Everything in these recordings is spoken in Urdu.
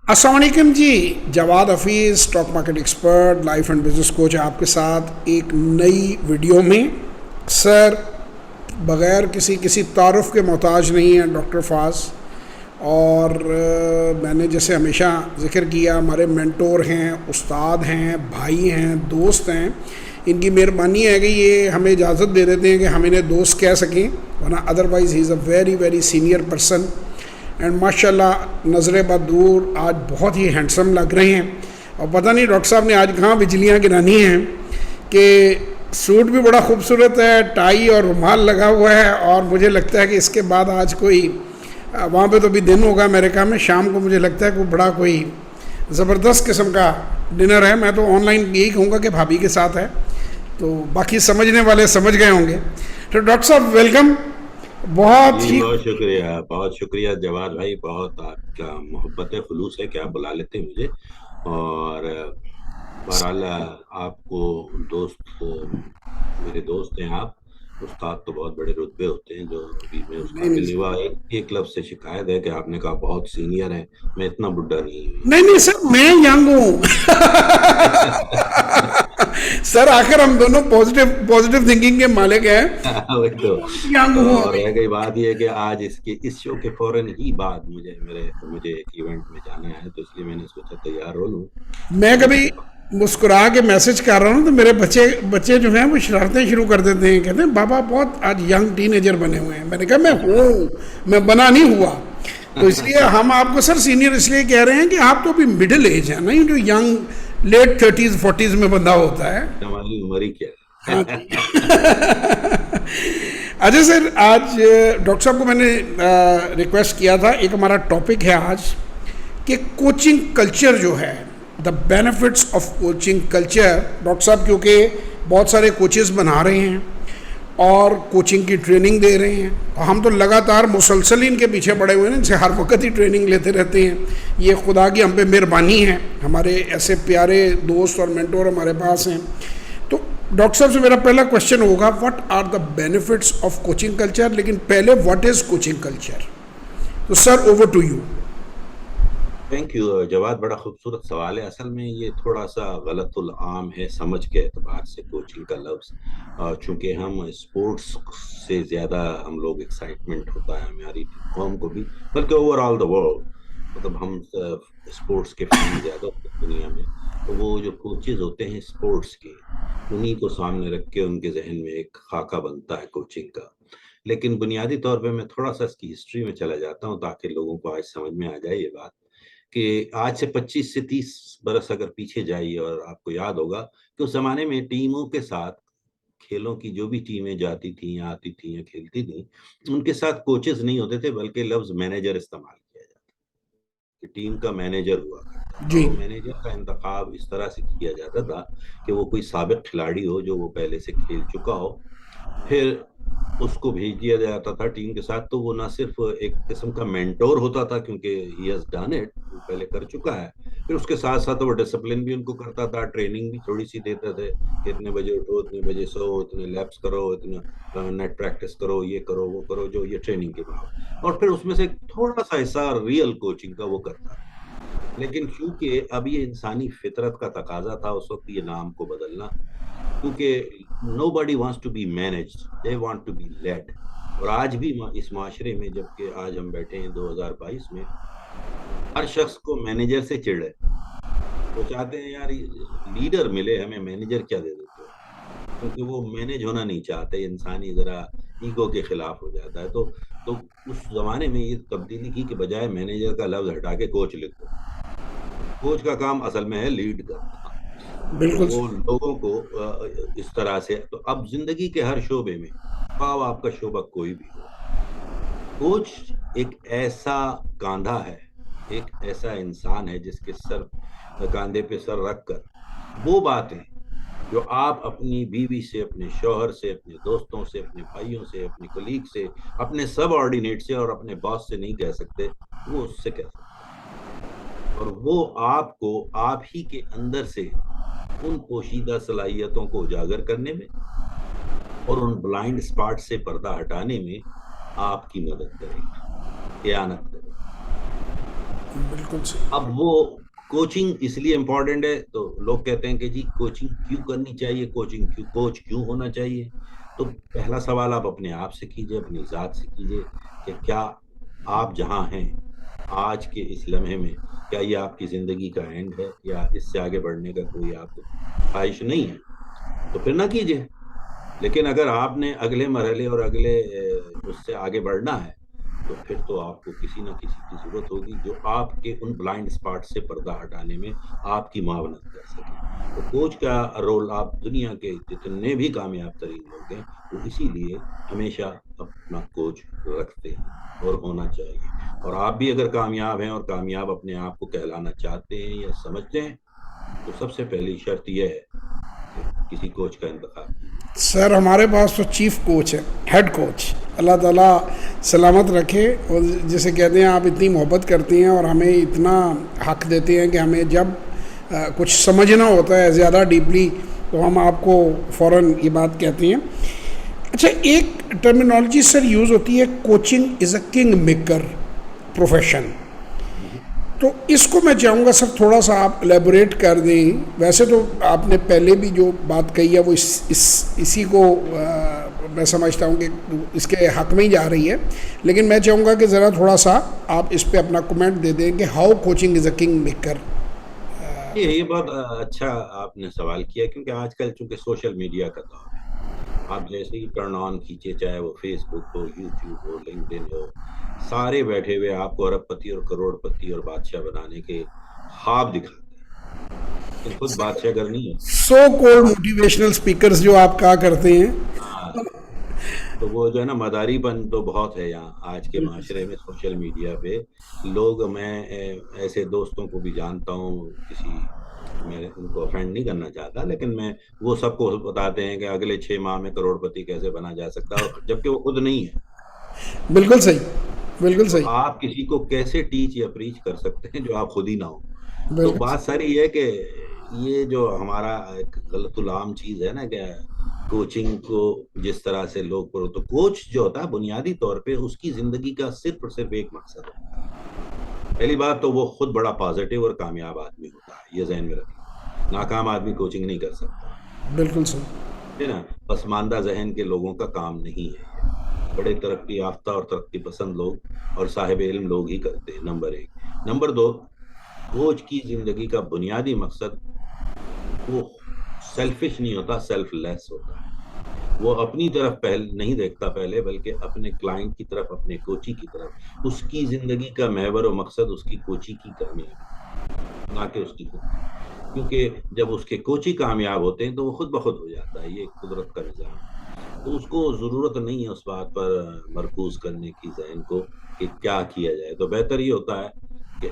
السلام علیکم جی، Jawad Hafeez stock market expert life and business coach آپ کے ساتھ ایک نئی ویڈیو میں. سر بغیر کسی تعارف کے محتاج نہیں ہیں ڈاکٹر فاز، اور میں نے جیسے ہمیشہ ذکر کیا ہمارے مینٹور ہیں، استاد ہیں، بھائی ہیں، دوست ہیں. ان کی مہربانی ہے کہ یہ ہمیں اجازت دے دیتے ہیں کہ ہم انہیں دوست کہہ سکیں، ورنہ otherwise he is a very very senior person. And ماشاء اللہ نظر بدور آج بہت ہی ہینڈسم لگ رہے ہیں. اور پتہ نہیں ڈاکٹر صاحب نے آج کہاں بجلیاں گرانی ہیں کہ سوٹ بھی بڑا خوبصورت ہے، ٹائی اور رومال لگا ہوا ہے، اور مجھے لگتا ہے کہ اس کے بعد آج کوئی وہاں پہ تو بھی دن ہوگا امریکہ میں، شام کو مجھے لگتا ہے کہ بڑا کوئی زبردست قسم کا ڈنر ہے. میں تو آن لائن یہی کہوں گا کہ بھابھی کے ساتھ ہے، تو باقی سمجھنے والے سمجھ گئے ہوں گے. تو ڈاکٹر صاحب ویلکم. بہت جی ہی بہت شکریہ جواد بھائی، بہت آپ کا محبت خلوص ہے کہ آپ بلا لیتے ہیں مجھے. اور بہرحال آپ کو دوست، میرے دوست ہیں آپ. استاد تو بہت بڑے رتبے ہوتے ہیں جو ابھی میں اس نہیں قابل نہیں نہیں سر، ہوا. ایک لفظ سے شکایت ہے کہ آپ نے کہا بہت سینئر ہیں. میں اتنا بڈھا نہیں ہوں. نہیں سر، میں ینگ ہوں. سر آخر ہم دونوں پازیٹیو تھنکنگ کے مالک ہیں. وہی تو. ینگ ہوں اور ابھی. رہ گئی بات یہ کہ آج اس شو کے فوراً ہی بعد مجھے ایک ایونٹ میں جانا ہے، تو اس لیے میں نے سوچا تیار ہو لوں. میں اور کبھی مسکرا کے میسج کر رہا ہوں تو میرے بچے جو ہیں وہ شرارتیں شروع کر دیتے ہیں، کہتے ہیں بابا بہت آج ینگ ٹین ایجر بنے ہوئے ہیں. میں نے کہا میں ہوں، میں بنا نہیں ہوا. تو اس لیے ہم آپ کو سر سینئر اس لیے کہہ رہے ہیں کہ آپ تو ابھی مڈل ایج ہیں، نہیں جو ینگ لیٹ 30s 40s میں بندہ ہوتا ہے. ہماری عمر ہی کیا ہاں ہے. جی. اچھا سر، آج ڈاکٹر صاحب کو میں نے ریکویسٹ کیا تھا، ایک ہمارا ٹاپک ہے آج کہ کوچنگ کلچر جو ہے، دا benefits of coaching culture. Doctor صاحب کیونکہ بہت سارے کوچز بنا رہے ہیں اور کوچنگ کی ٹریننگ دے رہے ہیں، اور ہم تو لگاتار مسلسل ان کے پیچھے پڑے ہوئے ہیں، ان سے ہر وقت ہی ٹریننگ لیتے رہتے ہیں. یہ خدا کی ہم پہ مہربانی ہے، ہمارے ایسے پیارے دوست اور مینٹور ہمارے پاس ہیں. تو ڈاکٹر صاحب سے میرا پہلا کوشچن ہوگا، what are the benefits of coaching culture? لیکن پہلے واٹ از کوچنگ کلچر؟ تو sir over to you. Thank you Jawad, بڑا خوبصورت سوال ہے. اصل میں یہ تھوڑا سا غلط العام ہے سمجھ کے اعتبار سے کوچنگ کا لفظ. چونکہ ہم اسپورٹس سے زیادہ ہم لوگ ایکسائٹمنٹ ہوتا ہے ہماری قوم کو بھی، بلکہ اوور آل دا ورلڈ. مطلب ہم اسپورٹس کے فین زیادہ ہوتے ہیں دنیا میں. تو وہ جو کوچز ہوتے ہیں اسپورٹس کے، انہی کو سامنے رکھ کے ان کے ذہن میں ایک خاکہ بنتا ہے کوچنگ کا. لیکن بنیادی طور پہ میں تھوڑا سا اس کی ہسٹری میں چلا جاتا ہوں تاکہ لوگوں کو آج سمجھ میں آ جائے یہ بات کہ آج سے 25 سے 30 برس اگر پیچھے جائیے، اور آپ کو یاد ہوگا کہ اس زمانے میں ٹیموں کے ساتھ، کھیلوں کی جو بھی ٹیمیں جاتی تھیں یا آتی تھیں یا کھیلتی تھیں، ان کے ساتھ کوچز نہیں ہوتے تھے، بلکہ لفظ مینیجر استعمال کیا جاتا کہ ٹیم کا مینیجر ہوا کرتا تھا. اور جی وہ مینیجر کا انتخاب اس طرح سے کیا جاتا تھا کہ وہ کوئی سابق کھلاڑی ہو جو وہ پہلے سے کھیل چکا ہو. پھر اس کو بھیج دیا جاتا تھا ٹیم کے ساتھ. تو وہ نہ صرف ایک قسم کا مینٹور ہوتا تھا کیونکہ ہی ہیز ڈن اٹ، وہ پہلے کر چکا ہے. پھر اس کے ساتھ ساتھ وہ ڈسپلن بھی ان کو کرتا تھا، ٹریننگ بھی تھوڑی سی دیتے تھے کہ اتنے بجے اٹھو، اتنے بجے سو، اتنے لیپس کرو، اتنا نیٹ پریکٹس کرو، یہ کرو وہ کرو، جو یہ ٹریننگ کے بعد. اور پھر اس میں سے تھوڑا سا حصہ ریئل کوچنگ کا وہ کرتا تھا. لیکن چونکہ اب یہ انسانی فطرت کا تقاضا تھا اس وقت یہ نام کو بدلنا، کیونکہ nobody wants to be managed, they want to be led. اور آج بھی اس معاشرے میں، جبکہ آج ہم بیٹھے ہیں 2022 میں، ہر شخص کو مینیجر سے چڑ ہے. وہ چاہتے ہیں یار لیڈر ملے ہمیں، مینیجر کیا دے دیتے ہو، کیونکہ وہ مینیج ہونا نہیں چاہتے. انسانی ذرا ایگو کے خلاف ہو جاتا ہے. تو اس زمانے میں یہ تبدیلی کی کہ بجائے مینیجر کا لفظ ہٹا کے کوچ لکھ دو. کوچ کا کام اصل میں ہے لیڈ کرنا. تو بالکل. وہ لوگوں کو اس طرح سے. تو اب زندگی کے ہر شعبے میں، خواہ آپ کا شعبہ کوئی بھی ہو، کوچ ایک ایسا کاندھا ہے، ایک ایسا انسان ہے جس کے کاندھے پہ سر رکھ کر وہ باتیں جو آپ اپنی بیوی سے، اپنے شوہر سے، اپنے دوستوں سے، اپنے بھائیوں سے، اپنے کلیگ سے، اپنے سب آرڈینیٹ سے اور اپنے باس سے نہیں کہہ سکتے، وہ اس سے کہہ سکتے ہیں. اور وہ آپ کو آپ ہی کے اندر سے ان پوشیدہ صلاحیتوں کو اجاگر کرنے میں اور ان بلائنڈ اسپاٹ سے پردہ ہٹانے میں آپ کی مدد کرے گا، اعانت کرے گا. بالکل صحیح. اب وہ کوچنگ اس لیے امپورٹنٹ ہے، تو لوگ کہتے ہیں کہ جی کوچنگ کیوں کرنی چاہیے، کوچنگ کیوں، کوچ کیوں ہونا چاہیے. تو پہلا سوال آپ اپنے آپ سے کیجئے، اپنی ذات سے کیجئے کہ کیا آپ جہاں ہیں آج کے اس لمحے میں، کیا یہ آپ کی زندگی کا اینڈ ہے، یا اس سے آگے بڑھنے کا کوئی آپ کو خواہش نہیں ہے، تو پھر نہ کیجئے. لیکن اگر آپ نے اگلے مرحلے اور اگلے اس سے آگے بڑھنا ہے، تو پھر تو آپ کو کسی نہ کسی کی ضرورت ہوگی جو آپ کے ان بلائنڈ اسپاٹ سے پردہ ہٹانے میں آپ کی معاونت کر سکے. تو کوچ کا رول، آپ دنیا کے جتنے بھی کامیاب ترین لوگ ہیں وہ اسی لیے ہمیشہ اپنا کوچ رکھتے ہیں اور ہونا چاہیے. اور آپ بھی اگر کامیاب ہیں اور کامیاب اپنے آپ کو کہلانا چاہتے ہیں یا سمجھتے ہیں، تو سب سے پہلی شرط یہ ہے کہ کسی کوچ کا انتخاب کیجیے. سر ہمارے پاس تو چیف کوچ ہے، ہیڈ کوچ. اللہ تعالیٰ سلامت رکھے. اور جسے کہتے ہیں آپ اتنی محبت کرتی ہیں اور ہمیں اتنا حق دیتے ہیں کہ ہمیں جب کچھ سمجھنا ہوتا ہے زیادہ ڈیپلی تو ہم آپ کو فوراً یہ بات کہتے ہیں. اچھا، ایک ٹرمینالوجی سر یوز ہوتی ہے، coaching is a king maker profession. تو اس کو میں چاہوں گا سر تھوڑا سا آپ الیبوریٹ کر دیں. ویسے تو آپ نے پہلے بھی جو بات کہی ہے وہ اسی کو میں سمجھتا ہوں کہ اس کے حق میں ہی جا رہی ہے، لیکن میں چاہوں گا کہ ذرا تھوڑا سا آپ اس پہ اپنا کمنٹ دے دیں کہ how coaching is a king maker. یہ بہت اچھا آپ نے سوال کیا، کیونکہ آج کل چونکہ سوشل میڈیا کا دور ہے، آپ جیسے ہی ٹرن آن کیجیے، چاہے وہ فیس بک ہو، یوٹیوب ہو، لنکڈ ان ہو، سارے بیٹھے ہوئے آپ کو ارب پتی اور کروڑ پتی اور بادشاہ بنانے کے خواب دکھاتے ہیں، لیکن خود بادشاہ گر نہیں ہے. سو کولڈ موٹیویشنل اسپیکرز جو آپ کہا کرتے ہیں. ہاں، تو وہ جو ہے نا، مداری پن تو بہت ہے یہاں آج کے بالکل معاشرے میں، سوشل میڈیا پہ لوگ. میں ایسے دوستوں کو بھی جانتا ہوں، میں ان کو افینڈ نہیں کرنا چاہتا، لیکن وہ سب کو بتاتے ہیں کہ اگلے 6 ماہ میں کروڑ پتی کیسے بنا جا سکتا ہے، اور جبکہ وہ خود نہیں ہے. بالکل صحیح. بالکل تو صحیح. آپ کسی کو کیسے ٹیچ یا پریچ کر سکتے ہیں جو آپ خود ہی نہ ہو. تو بالکل. بات ساری یہ ہے کہ یہ جو ہمارا ایک غلط العام چیز ہے نا، کہ کوچنگ کو جس طرح سے لوگ تو کوچ جو ہوتا ہے بنیادی طور پہ اس کی زندگی کا صرف اور صرف ایک مقصد ہوتا ہے. پہلی بات تو وہ خود بڑا پازیٹیو اور کامیاب آدمی ہوتا ہے، یہ ذہن میں رکھیں. ناکام آدمی کوچنگ نہیں کر سکتا بالکل صحیح. ہے نا. پسماندہ ذہن کے لوگوں کا کام نہیں ہے یہ. بڑے ترقی یافتہ اور ترقی پسند لوگ اور صاحب علم لوگ ہی کرتے ہیں، نمبر 1. نمبر 2، کوچ کی زندگی کا بنیادی مقصد وہ سیلفش نہیں ہوتا، سیلف لیس ہوتا ہے. وہ اپنی طرف نہیں دیکھتا پہلے، بلکہ اپنے کلائنٹ کی طرف، اپنے کوچی کی طرف. اس کی زندگی کا محور و مقصد اس کی کوچی کی کامیابی، نہ کہ اس کی خود کی. کیونکہ جب اس کے کوچی کامیاب ہوتے ہیں تو وہ خود بخود ہو جاتا ہے. یہ ایک قدرت کا نظام ہے. تو اس کو ضرورت نہیں ہے اس بات پر مرکوز کرنے کی ذہن کو کہ کیا کیا جائے. تو بہتر یہ ہوتا ہے کہ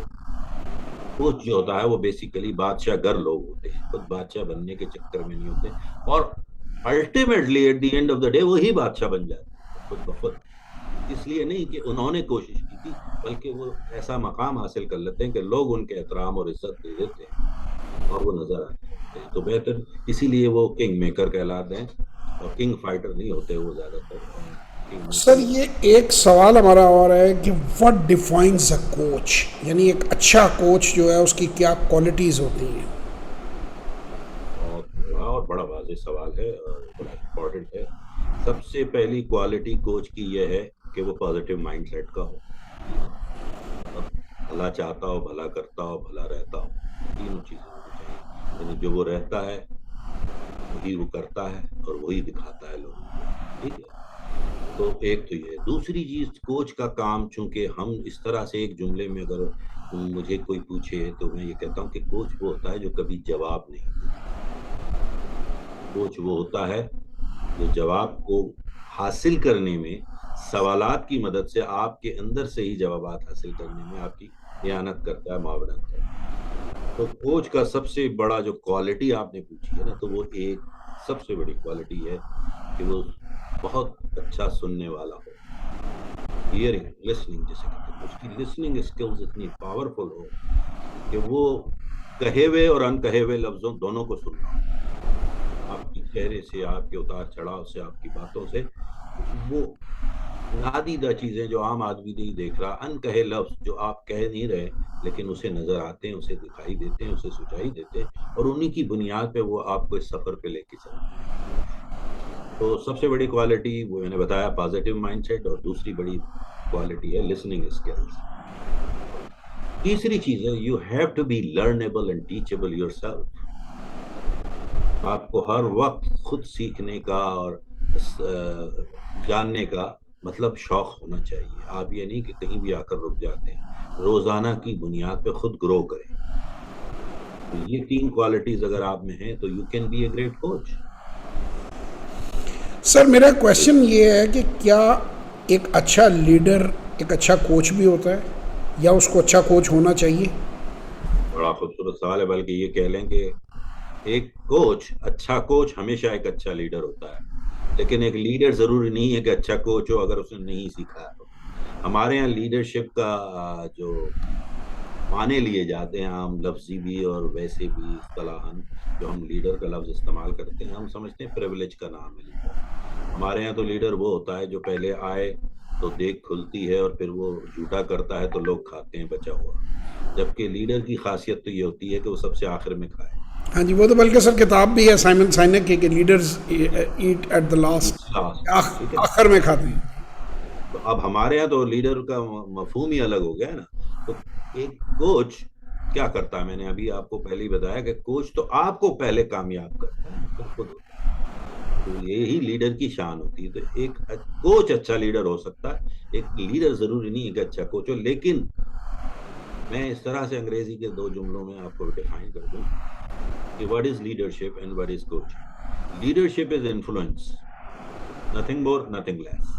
کوچ جو ہوتا ہے وہ بیسیکلی بادشاہ گر لوگ ہوتے ہیں، خود بادشاہ بننے کے چکر میں نہیں ہوتے، اور ultimately at the end of the day وہی بادشاہ بن جاتے ہیں خود بخود. اس لیے نہیں کہ انہوں نے کوشش کی تھی، بلکہ وہ ایسا مقام حاصل کر لیتے ہیں کہ لوگ ان کے احترام اور عزت دے دیتے ہیں اور وہ نظر آنے لگتے ہیں. تو بہتر اسی لیے وہ کنگ میکر کہلاتے ہیں، اور کنگ فائٹر نہیں ہوتے وہ زیادہ تر، کنگ میکر سر ہی ہوتے یہ ایک سوال ہمارا اور ہے کہ وٹ ڈیفائنز اے کوچ، یعنی ایک اچھا کوچ جو ہے اس کی کیا کوالٹیز ہوتی ہیں؟ بہت بڑا اور بڑا واضح سوال ہے اور بڑا امپورٹنٹ ہے. سب سے پہلی کوالٹی کوچ کی یہ ہے کہ وہ پازیٹیو مائنڈ سیٹ کا ہو، اور بھلا چاہتا ہو، بھلا کرتا ہو، بھلا رہتا ہو. تینوں چیزیں ہونی چاہیے. یعنی جو وہ رہتا ہے وہی وہ کرتا ہے اور وہی دکھاتا ہے لوگوں کو. ٹھیک ہے. تو ایک تو یہ. دوسری چیز، کوچ کا کام، چونکہ ہم اس طرح سے ایک جملے میں اگر مجھے کوئی پوچھے تو میں یہ کہتا ہوں کہ کوچ وہ ہوتا ہے جو کبھی جواب نہیں دیتا. کوچ وہ ہوتا ہے جو جواب کو حاصل کرنے میں سوالات کی مدد سے آپ کے اندر سے ہی جوابات حاصل کرنے میں آپ کی اعانت کرتا ہے، معاونت کرتا ہے. تو کوچ کا سب سے بڑا جو کوالٹی آپ نے پوچھی ہے نا، تو وہ ایک سب سے بڑی کوالٹی ہے کہ وہ بہت اچھا سننے والا ہو. ہیئرنگ، لسننگ جسے کہتے ہیں، اس کی لسننگ اسکلز اتنی پاورفل ہو کہ وہ کہے ہوئے اور ان کہے ہوئے لفظوں دونوں کو سن رہا ہو. آپ کے چہرے سے، آپ کے اتار چڑھاؤ سے، آپ کی باتوں سے وہ نادیدہ چیزیں جو عام آدمی نہیں دیکھ رہا، ان کہے لفظ جو آپ کہہ نہیں رہے لیکن اسے نظر آتے ہیں، اسے دکھائی دیتے ہیں، اسے سچائی دیتے ہیں، اور انہی کی بنیاد پہ وہ آپ کو اس سفر پہ لے کے چلتے ہیں۔ تو سب سے بڑی کوالٹی وہ میں نے بتایا پازیٹیو مائنڈ سیٹ، اور دوسری بڑی کوالٹی ہے لسننگ اسکلس۔ تیسری چیز ہے you have to be learnable and teachable yourself. آپ کو ہر وقت خود سیکھنے کا اور جاننے کا مطلب شوق ہونا چاہیے۔ آپ یہ نہیں کہ کہیں بھی آ کر رک جاتے ہیں، روزانہ کی بنیاد پہ خود گرو کریں۔ تو یہ تین کوالٹیز اگر آپ میں ہیں تو you can be a great coach. Sir میرا کویشچن یہ ہے کہ کیا ایک اچھا لیڈر ایک اچھا کوچ بھی ہوتا ہے، یا اس کو اچھا کوچ ہونا چاہیے؟ بڑا خوبصورت سوال ہے، بلکہ یہ کہہ لیں کہ ایک کوچ، اچھا کوچ ہمیشہ ایک اچھا لیڈر ہوتا ہے، لیکن ایک لیڈر ضروری نہیں ہے کہ اچھا کوچ ہو اگر اس نے نہیں سیکھا ہے۔ ہمارے یہاں لیڈرشپ کا جو معنی لیے جاتے ہیں عام لفظی بھی اور ویسے بھی اصطلاحاً، جو ہم لیڈر کا لفظ استعمال کرتے ہیں ہم سمجھتے ہیں پریولیج کا نام ہے لیڈر۔ ہمارے یہاں تو لیڈر وہ ہوتا ہے جو پہلے آئے تو دیکھ کھلتی ہے اور پھر وہ جھوٹا کرتا ہے تو لوگ کھاتے ہیں بچا ہوا، جبکہ لیڈر کی خاصیت تو یہ ہوتی ہے کہ وہ سب سے آخر میں کھائے۔ ہاں جی، وہ تو بلکہ سر کتاب بھی ہے سائمن سائنک کی کہ leaders eat at the last, ٹھیک ہے نا؟ آخر میں کھاتے ہیں۔ تو اب ہمارے یہاں تو لیڈر کا مفہوم ہی الگ ہو گیا ہے نا۔ تو ایک کوچ کیا کرتا ہے، میں نے ابھی آپ کو پہلے ہی بتایا کہ کوچ تو آپ کو پہلے کامیاب کرتا ہے، پھر خود ہوتا ہے۔ تو یہی لیڈر کی شان ہوتی ہے۔ تو ایک کوچ اچھا لیڈر ہو سکتا ہے، ایک لیڈر ضروری نہیں ہے کہ اچھا کوچ ہو۔ لیکن میں اس طرح سے انگریزی کے دو جملوں میں آپ کو ڈیفائن کر دوں کہ what is leadership and what is coaching. Leadership is influence, nothing more nothing less.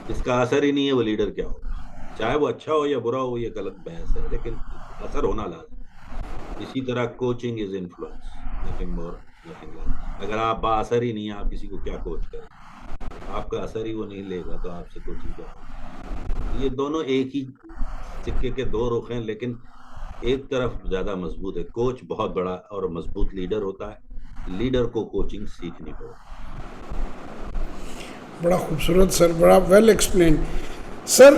اس کا اثر ہی نہیں ہے وہ لیڈر کیا ہوگا، چاہے وہ اچھا ہو یا برا ہو، یہ غلط بحث ہے، لیکن اثر ہونا لازم۔ اسی طرح coaching is influence, nothing more nothing less. اگر آپ با اثر ہی نہیں ہیں، آپ کسی کو کیا کوچ کریں؟ آپ کا اثر ہی وہ نہیں لے گا تو آپ سے کوچنگ کیا ہوگی؟ یہ دونوں ایک ہی سکے کے دو رخ ہیں، لیکن ایک طرف زیادہ مضبوط ہے۔ کوچ بہت بڑا اور مضبوط لیڈر ہوتا ہے، لیڈر کو کوچنگ سیکھنی پڑے۔ بڑا خوبصورت سر، بڑا ویل ایکسپلین سر۔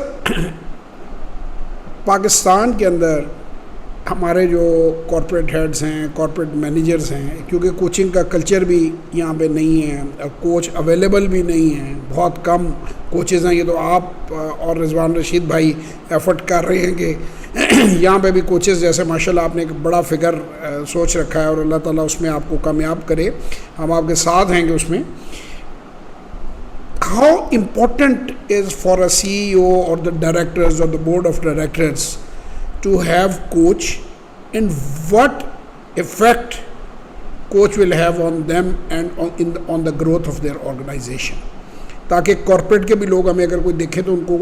پاکستان کے اندر ہمارے جو کارپوریٹ ہیڈز ہیں، کارپوریٹ مینیجرز ہیں، کیونکہ کوچنگ کا کلچر بھی یہاں پہ نہیں ہے اور کوچ اویلیبل بھی نہیں ہیں، بہت کم کوچز ہیں۔ یہ تو آپ اور رضوان رشید بھائی ایفرٹ کر رہے ہیں کہ یہاں پہ بھی کوچز جیسے ماشاءاللہ آپ نے ایک بڑا فگر سوچ رکھا ہے، اور اللہ تعالیٰ اس میں آپ کو کامیاب کرے، ہم آپ کے ساتھ ہیں گے اس میں۔ How important is for a CEO or the directors or the board of directors to have coach, and what effect coach will have on them and on the growth of their organization؟ تاکہ کارپوریٹ کے بھی لوگ ہمیں اگر کوئی دیکھے تو ان کو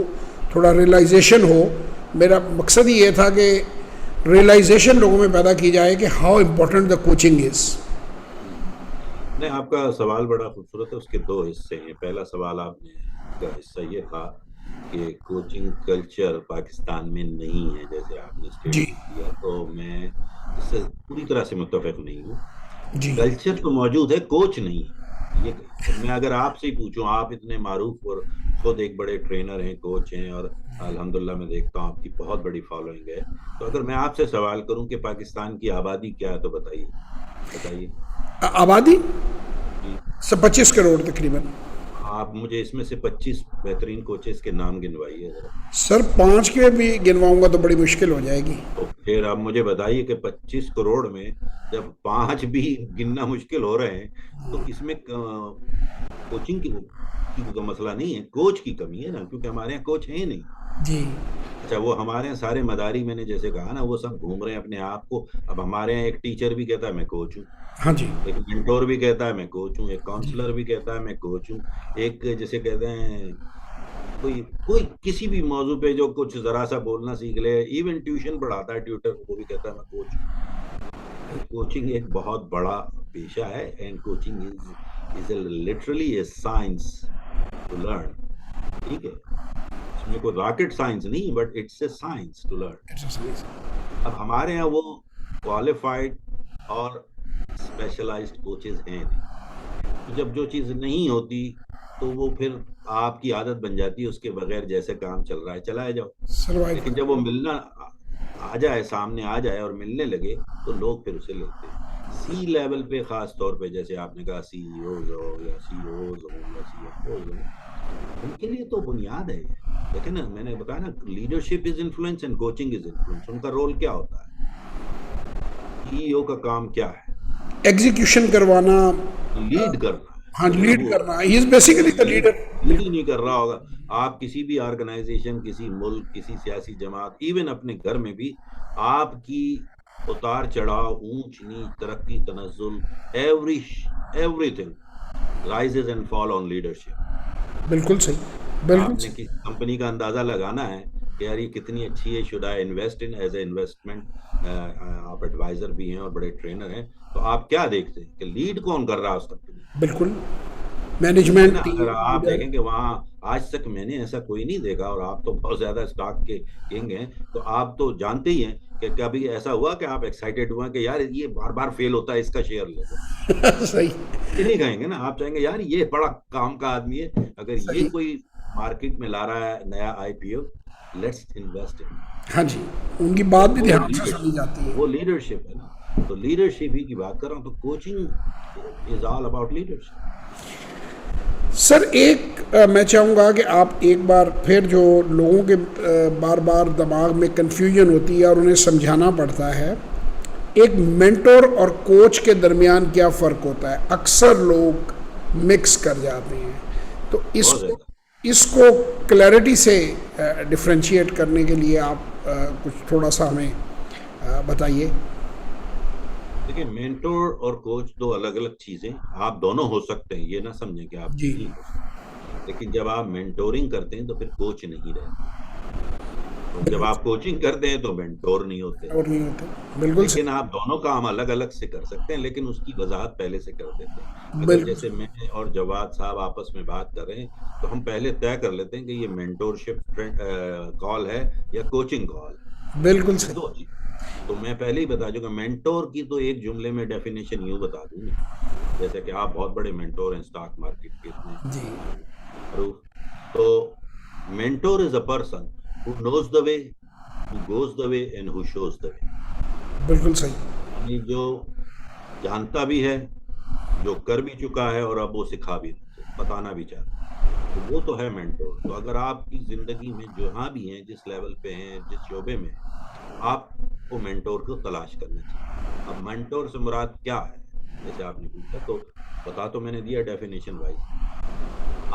تھوڑا ریئلائزیشن ہو۔ میرا مقصد ہی یہ تھا کہ ریئلائزیشن لوگوں میں پیدا کی جائے کہ ہاؤ امپورٹنٹ دا کوچنگ از۔ نہیں، آپ کا سوال بڑا خوبصورت ہے، اس کے دو حصے ہیں۔ پہلا سوال آپ نے کا حصہ یہ تھا کہ کوچنگ کلچر پاکستان میں نہیں ہے جیسے آپ نے جی اسٹیٹ کیا، تو میں اس سے پوری طرح سے متفق نہیں ہوں۔ جی کلچر تو موجود ہے، کوچ نہیں ہے۔ یہ میں اگر آپ سے ہی پوچھوں، آپ اتنے معروف اور خود ایک بڑے ٹرینر ہیں، کوچ ہیں، اور الحمدللہ میں دیکھتا ہوں آپ کی بہت بڑی فالوئنگ ہے، تو اگر میں آپ سے سوال کروں کہ پاکستان کی آبادی کیا ہے تو بتائیے۔ آبادی جی، سے 25 کروڑ تقریباً۔ آپ مجھے اس میں سے 25 بہترین کوچز کے نام گنوائیے ذرا۔ سر 5 کے بھی گنواؤں گا تو بڑی مشکل ہو جائے گی۔ تو پھر آپ مجھے بتائیے کہ 25 کروڑ میں جب 5 بھی گننا مشکل ہو رہے ہیں تو اس میں کوچنگ کی تو مسئلہ نہیں ہے، کوچ کی کمی ہے نا، کیونکہ ہمارے یہاں کوچ ہیں نہیں۔ جی اچھا، وہ ہمارے یہاں سارے مداری میں نے جیسے کہا نا، وہ سب گھوم رہے ہیں اپنے آپ کو۔ اب ہمارے یہاں ایک ٹیچر بھی کہتا ہے میں کوچ ہوں، ہاں جی ایک مینٹور بھی کہتا ہے میں کوچ ہوں، ایک کاؤنسلر بھی کہتا ہے میں کوچ ہوں، ایک جیسے کہتے ہیں کوئی کسی بھی موضوع پہ جو کچھ ذرا سا بولنا سیکھ لے، ایون ٹیوشن پڑھاتا ہے ٹیوٹر، وہ بھی کہتا ہے میں کوچ ہوں۔ کوچنگ ایک بہت بڑا پیشہ ہے، and coaching is literally a science to learn. ٹھیک ہے، اس میں کوئی راکٹ سائنس نہیں، but it's a science to learn. اب ہمارے یہاں وہ کوالیفائڈ اور اسپیشلائزڈ کوچز ہیں نہیں، تو جب جو چیز نہیں ہوتی تو وہ پھر آپ کی عادت بن جاتی ہے اس کے بغیر جیسے کام چل رہا ہے چلائے جاؤ. سروائیو لیکن جب وہ ملنا آ جائے، سامنے آ جائے اور ملنے لگے تو لوگ پھر اسے لیتے ہیں. سی لیول پہ خاص طور پہ، جیسے آپ نے کہا سی ای اوز ہو یا سی اوز ہو یا سی ایف اوز ہو، ان کے لیے تو بنیاد ہے یہ. دیکھیں نا، میں نے بتایا نا، leadership is influence and coaching is influence. ان کا رول کیا ہوتا ہے؟ سی ای او کا کام کیا ہے؟ ایگزیکیوشن کروانا. لیڈ کرنا ہاں، ہے. اگر لیڈ وہ کرنا، ہی از اگر basically the lead leader. Lead ہی نہیں کر رہا ہوگا، آپ کسی بھی آرگنائزیشن، کسی ملک، کسی سیاسی جماعت، ایون اپنے گھر میں بھی، آپ کی اتار چڑھاؤ، اونچ نیچ، ترقی تنزل، every everything rises and fall on leadership. بالکل صحیح، بالکل آپ نے صحیح. کسی کمپنی کا اندازہ لگانا ہے کہ یار یہ کتنی اچھی ہے، should I invest in as a investment. آپ ایڈوائزر بھی ہیں اور بڑے ٹرینر ہیں، تو آپ کیا دیکھتے ہیں کہ لیڈ کون کر رہا ہے اس کمپنی. بالکل. ٹھیک ہے نا. مینجمنٹ اگر ٹیم آپ لیڈر. دیکھیں کہ وہاں آج تک میں نے ایسا کوئی نہیں دیکھا، اور آپ تو بہت زیادہ اسٹاک کے کنگ ہیں، تو آپ تو جانتے ہی ہیں کہ کبھی ایسا ہوا کہ آپ ایکسائٹیڈ ہوئے کہ یار یہ بار بار فیل ہوتا ہے، اس کا شیئر لے لو. صحیح. یہ نہیں کہیں گے نا. آپ چاہیں گے یار یہ بڑا کام کا آدمی ہے، اگر یہ صحیح. کوئی مارکیٹ میں لا رہا ہے نیا آئی پی او، لیٹس انویسٹ ان. ہاں جی، ان کی تو بات بھی وہ دھیان سے سنی جاتی ہے. وہ لیڈرشپ ہے نا. تو لیڈرشپ ہی کی بات کر رہا ہوں، تو coaching is all about leadership. Sir ایک میں چاہوں گا کہ آپ ایک بار پھر، جو لوگوں کے بار بار دماغ میں کنفیوژن ہوتی ہے اور انہیں سمجھانا پڑتا ہے، ایک مینٹور اور کوچ کے درمیان کیا فرق ہوتا ہے؟ اکثر لوگ مکس کر جاتے ہیں. تو اس بہت کو زیادہ. اس کو کلیئرٹی سے ڈفرینشیٹ کرنے کے لیے آپ کچھ تھوڑا سا ہمیں بتائیے. دیکھیں، مینٹور اور کوچ دو الگ الگ چیزیں. آپ دونوں ہو سکتے ہیں، یہ نہ سمجھیں کہ آپ جی. نہیں ہو سکتے. لیکن جب آپ مینٹورنگ کرتے ہیں تو پھر کوچ نہیں رہتے، اور جب آپ بالکل. کوچنگ کرتے ہیں تو مینٹور نہیں ہوتے. اور نہیں ہوتے. بالکل لیکن صحیح. آپ دونوں کام الگ الگ سے کر سکتے ہیں، لیکن اس کی وضاحت پہلے سے کر دیتے ہیں. اگر بالکل جیسے میں اور جواد صاحب آپس میں بات کر رہے ہیں، تو ہم پہلے طے کر لیتے ہیں کہ یہ مینٹورشپ کال ہے یا کوچنگ کال ہے. بالکل یہ صحیح. دو چیز. تو میں پہلے ہی بتا دوں گا، مینٹور کی تو ایک جملے میں ڈیفینیشن یوں بتا دوں میں، جیسے کہ آپ بہت بڑے مینٹور ہیں اسٹاک مارکیٹ کے، اتنے جی. معروف. تو mentor is a person who knows the way, who goes the way and who shows the way. بالکل صحیح. یعنی جو جانتا بھی ہے، جو کر بھی چکا ہے، اور اب وہ سکھا بھی بتانا بھی چاہتا ہے، تو وہ تو ہے مینٹور. تو اگر آپ کی زندگی میں جہاں بھی ہیں، جس لیول پہ ہیں، جس شعبے میں ہیں، آپ کو مینٹور کو تلاش کرنا چاہیے. اب مینٹور سے مراد کیا ہے، جیسے آپ نے پوچھا، تو بتا تو میں نے دیا ڈیفینیشن وائز.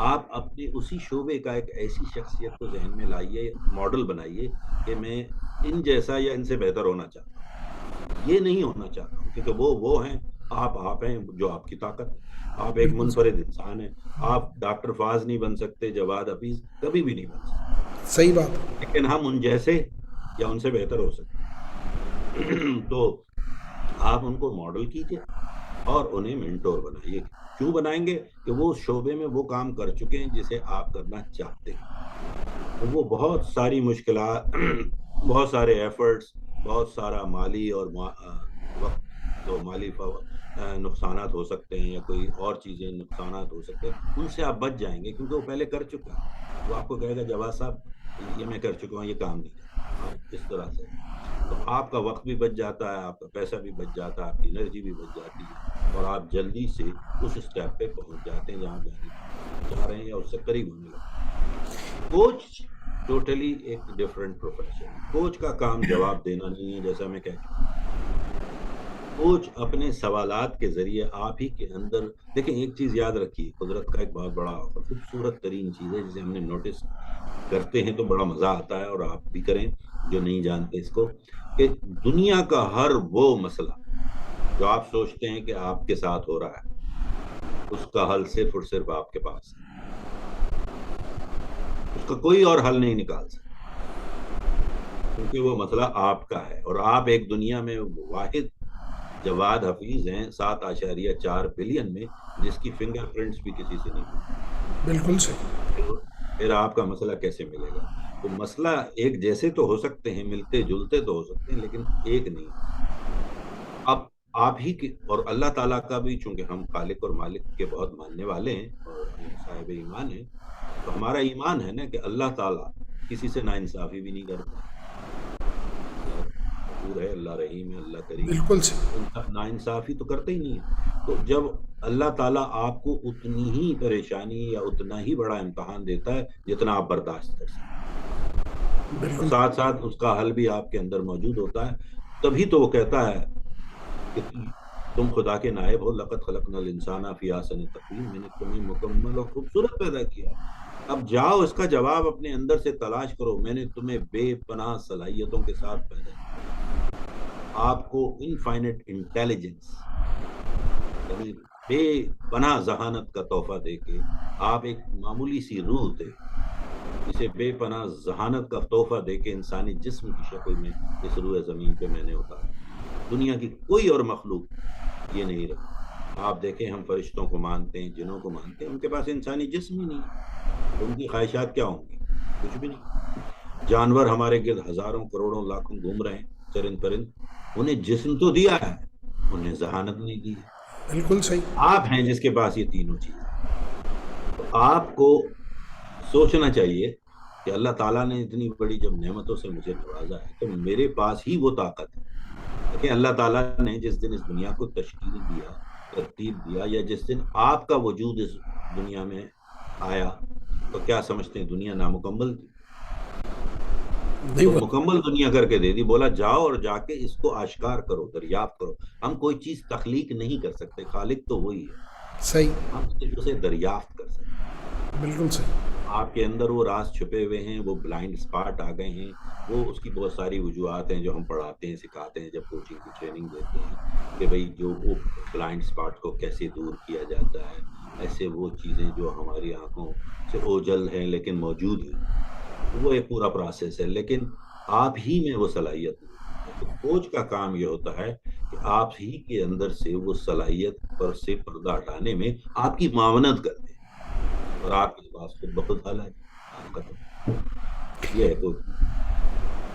آپ اپنے اسی شعبے کا ایک ایسی شخصیت کو ذہن میں لائیے، ماڈل بنائیے کہ میں ان جیسا یا ان سے بہتر ہونا چاہتا ہوں. یہ نہیں ہونا چاہتا ہوں کیونکہ وہ ہیں، آپ ہیں جو آپ کی طاقت ہے. آپ ایک بالکل منفرد انسان ہیں. آپ ڈاکٹر فاز نہیں بن سکتے، جواد حفیظ کبھی بھی نہیں بن سکتے، صحیح بات. لیکن ہم ان جیسے یا ان سے بہتر ہو سکتے ہیں. تو آپ ان کو ماڈل کیجئے اور انہیں مینٹور بنائیے. کیوں بنائیں گے؟ کہ وہ شعبے میں وہ کام کر چکے ہیں جسے آپ کرنا چاہتے ہیں. تو وہ بہت ساری مشکلات، بہت سارے ایفرٹس، بہت سارا مالی اور وقت، جو مالی نقصانات ہو سکتے ہیں یا کوئی اور چیزیں نقصانات ہو سکتے ہیں، ان سے آپ بچ جائیں گے کیونکہ وہ پہلے کر چکا ہے. وہ آپ کو کہے گا جواد صاحب یہ میں کر چکا ہوں، یہ کام نہیں کرنا. آپ اس طرح سے، تو آپ کا وقت بھی بچ جاتا ہے، آپ کا پیسہ بھی بچ جاتا ہے، آپ کی انرجی بھی بچ جاتی ہے، اور آپ جلدی سے اس اسٹیپ پہ پہنچ جاتے ہیں جہاں جانے چاہ رہے ہیں یا اس سے قریب ہونے لگتے ہیں. کوچ ٹوٹلی ایک ڈفرینٹ پروفیشن ہے. کوچ کا کام جواب دینا نہیں ہے، جیسا میں کہہ چکا. کوچ اپنے سوالات کے ذریعے آپ ہی کے اندر، دیکھیں ایک چیز یاد رکھیے، قدرت کا ایک بہت بڑا خوبصورت ترین چیز ہے جسے ہم نے نوٹس کرتے ہیں تو بڑا مزہ آتا ہے، اور آپ بھی کریں جو نہیں جانتے اس کو، کہ دنیا کا ہر وہ مسئلہ جو آپ سوچتے ہیں کہ آپ کے ساتھ ہو رہا ہے، اس کا حل صرف اور صرف آپ کے پاس ہے. اس کا کوئی اور حل نہیں نکال سکتا، کیونکہ وہ مسئلہ آپ کا ہے. اور آپ ایک دنیا میں واحد جواد حفیظ ہیں 7.4 بلین میں، جس کی فنگر پرنٹس بھی کسی سے نہیں ملتی. بالکل صحیح. پھر آپ کا مسئلہ کیسے ملے گا؟ تو مسئلہ ایک جیسے تو ہو سکتے ہیں، ملتے جلتے تو ہو سکتے ہیں، لیکن ایک نہیں ہو سکتے. اب آپ ہی کے اور اللہ تعالیٰ کا بھی، چونکہ ہم خالق اور مالک کے بہت ماننے والے ہیں اور ہم صاحب ایمان ہیں، تو ہمارا ایمان ہے نا کہ اللہ تعالیٰ کسی سے ناانصافی بھی نہیں کرتا. اللہ غفور ہے، اللہ رحیم ہے، اللہ کریم ہے، بالکل صحیح. ناانصافی تو کرتے ہی نہیں ہے. تو جب اللہ تعالیٰ آپ کو اتنی ہی پریشانی یا اتنا ہی بڑا امتحان دیتا ہے جتنا آپ برداشت کر سکتے، اور بالکل ساتھ ساتھ اس کا حل بھی آپ کے اندر موجود ہوتا ہے، تبھی تو وہ کہتا ہے کہ تم خدا کے نائب ہو. لقد خلقنا الانسان فی احسن تقویم، میں نے تمہیں مکمل اور خوبصورت پیدا کیا ہے. اب جاؤ اس کا جواب اپنے اندر سے تلاش کرو. میں نے تمہیں بے پناہ صلاحیتوں کے ساتھ پیدا کیا، آپ کو انفائنٹ انٹیلیجنس یعنی بے پناہ ذہانت کا تحفہ دے کے آپ ایک معمولی سی روح تھے، اسے بے پناہ ذہانت کا تحفہ دے کے انسانی جسم کی شکل میں اس روح زمین پہ میں نے اتارا. دنیا کی کوئی اور مخلوق یہ نہیں رکھتی. آپ دیکھیں ہم فرشتوں کو مانتے ہیں، جنوں کو مانتے ہیں، ان کے پاس انسانی جسم ہی نہیں ہے، ان کی خواہشات کیا ہوں گی؟ کچھ بھی نہیں. جانور ہمارے گرد ہزاروں کروڑوں لاکھوں گھوم رہے ہیں، چرند پرند، انہیں جسم تو دیا ہے، انہیں ذہانت نہیں دی ہے. بالکل صحیح. آپ ہیں جس کے پاس یہ تینوں چیزیں. تو آپ کو سوچنا چاہیے کہ اللہ تعالیٰ نے اتنی بڑی جب نعمتوں سے مجھے نوازا ہے تو میرے پاس ہی وہ طاقت ہے. دیکھیں اللہ تعالیٰ نے جس دن اس دنیا کو تشکیل دیا، ترتیب دیا، یا جس دن آپ کا وجود اس دنیا میں آیا، تو کیا سمجھتے ہیں دنیا نامکمل تھی؟ تو مکمل دنیا کر کے دے دی. بولا جاؤ اور جا کے اس کو آشکار کرو، دریافت کرو. ہم کوئی چیز تخلیق نہیں کر سکتے، خالق تو وہی ہے، صحیح. ہم صرف اسے دریافت کر سکتے ہیں. بالکل صحیح. آپ کے اندر وہ راز چھپے ہوئے ہیں، وہ بلائنڈ اسپاٹ آ گئے ہیں. وہ اس کی بہت ساری وجوہات ہیں جو ہم پڑھاتے ہیں، سکھاتے ہیں جب کوچنگ کی ٹریننگ دیتے ہیں، کہ بھئی جو وہ بلائنڈ اسپاٹ کو کیسے دور کیا جاتا ہے. ایسے وہ چیزیں جو ہماری آنکھوں سے اوجھل ہیں لیکن موجود ہیں، وہ ایک پورا پروسیس ہے، لیکن آپ ہی میں وہ صلاحیت نہیں ہے. تو کوچ کا کام یہ ہوتا ہے کہ آپ ہی کے اندر سے وہ صلاحیت پر سے پردہ ہٹانے میں آپ کی معاونت کر دیں، اور آپ کے پاس خود بخود حل ہے، کام ختم. یہ ہے کوچ.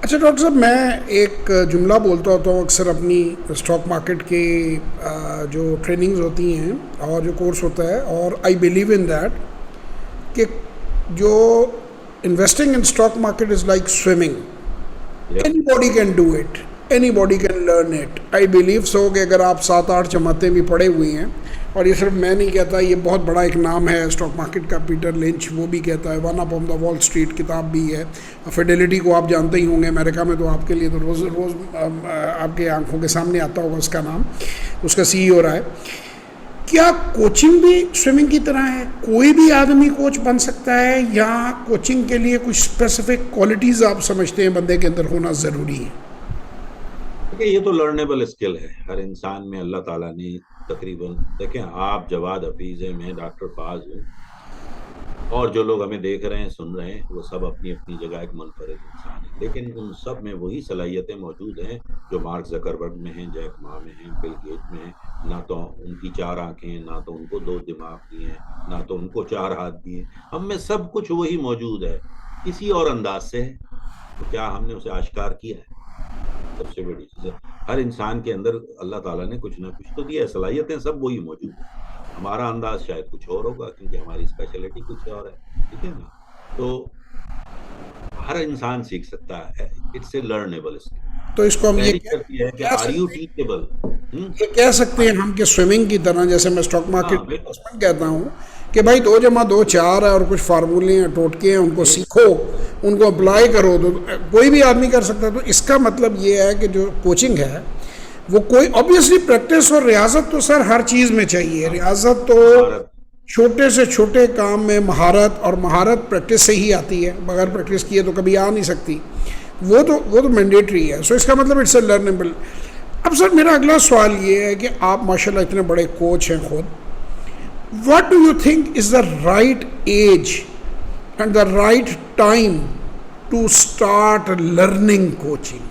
اچھا ڈاکٹر صاحب، میں ایک جملہ بولتا ہوتا ہوں اکثر اپنی اسٹاک مارکیٹ کے جو ٹریننگز ہوتی ہیں اور جو کورس ہوتا ہے، اور آئی بلیو ان دیٹ کہ جو investing in stock market is like swimming. Any body can do it, any body can learn it. I believe so کہ اگر آپ 7-8 جماعتیں بھی پڑھے ہوئی ہیں، اور یہ صرف میں نہیں کہتا، یہ بہت بڑا ایک نام ہے اسٹاک مارکیٹ کا، پیٹر لنچ وہ بھی کہتا ہے، ون اپ آن دا وال اسٹریٹ کتاب بھی ہے. فیڈیلٹی کو آپ جانتے ہی ہوں گے، امریکہ میں تو آپ کے لیے تو روز روز آپ کے آنکھوں کے سامنے آتا ہوگا اس کا نام، اس کا سی ای او رہا ہے. کیا کوچنگ بھی سوئمنگ کی طرح ہے؟ کوئی بھی آدمی کوچ بن سکتا ہے، یا کوچنگ کے لیے کچھ اسپیسیفک کوالٹیز آپ سمجھتے ہیں بندے کے اندر ہونا ضروری ہے؟ دیکھیں یہ تو لرنیبل اسکل ہے ہر انسان میں. اللہ تعالیٰ نے تقریباً، دیکھیں آپ جواد حفیظ ہیں، میں ڈاکٹر فاز ہوں، اور جو لوگ ہمیں دیکھ رہے ہیں سن رہے ہیں، وہ سب اپنی اپنی جگہ ایک منفرد انسان ہیں، لیکن ان سب میں وہی صلاحیتیں موجود ہیں جو مارک زکربرگ میں ہیں، جیک ما میں ہیں، بل گیٹ میں ہیں. نہ تو ان کی 4 آنکھیں ہیں، نہ تو ان کو 2 دماغ دی ہیں، نہ تو ان کو 4 ہاتھ دیے. ہم میں سب کچھ وہی موجود ہے، کسی اور انداز سے ہے. تو کیا ہم نے اسے آشکار کیا ہے؟ سب سے بڑی چیز ہے ہر انسان کے اندر اللہ تعالیٰ نے کچھ نہ کچھ تو دیا ہے، صلاحیتیں سب وہی موجود ہیں. ہمارا انداز شاید کچھ اور ہوگا کیونکہ ہماری اسپیشلٹی کچھ اور ہے، ٹھیک ہے نا. تو ہر انسان سیکھ سکتا ہے، اٹس اے لرنیبل اسکل. تو اس کو ہم پہلی شرط یہ ہے کہ آر یو ٹیچیبل. یہ کہہ سکتے ہیں ہم کہ سوئمنگ کی طرح، جیسے میں اسٹاک مارکیٹ ہاں بالکل. میں کہتا ہوں کہ بھائی 2+2 4 ہے، اور کچھ فارمولے ہیں، ٹوٹکے ہیں، ان کو سیکھو، ان کو اپلائی کرو. تو کوئی بھی آدمی کر سکتا ہے. تو اس کا مطلب یہ ہے کہ جو کوچنگ ہے وہ کوئی آبویسلی پریکٹس اور ریاضت تو سر ہر چیز میں چاہیے. ریاضت تو چھوٹے سے چھوٹے کام میں مہارت، اور مہارت پریکٹس سے ہی آتی ہے، بغیر پریکٹس کیے تو کبھی آ نہیں سکتی. وہ تو مینڈیٹری ہے. سو اس کا مطلب اٹس اے لرنیبل. اب سر میرا اگلا سوال یہ ہے کہ آپ ماشاء اللہ اتنے بڑے کوچ ہیں خود. What do you think is the right age and the right time to start learning coaching?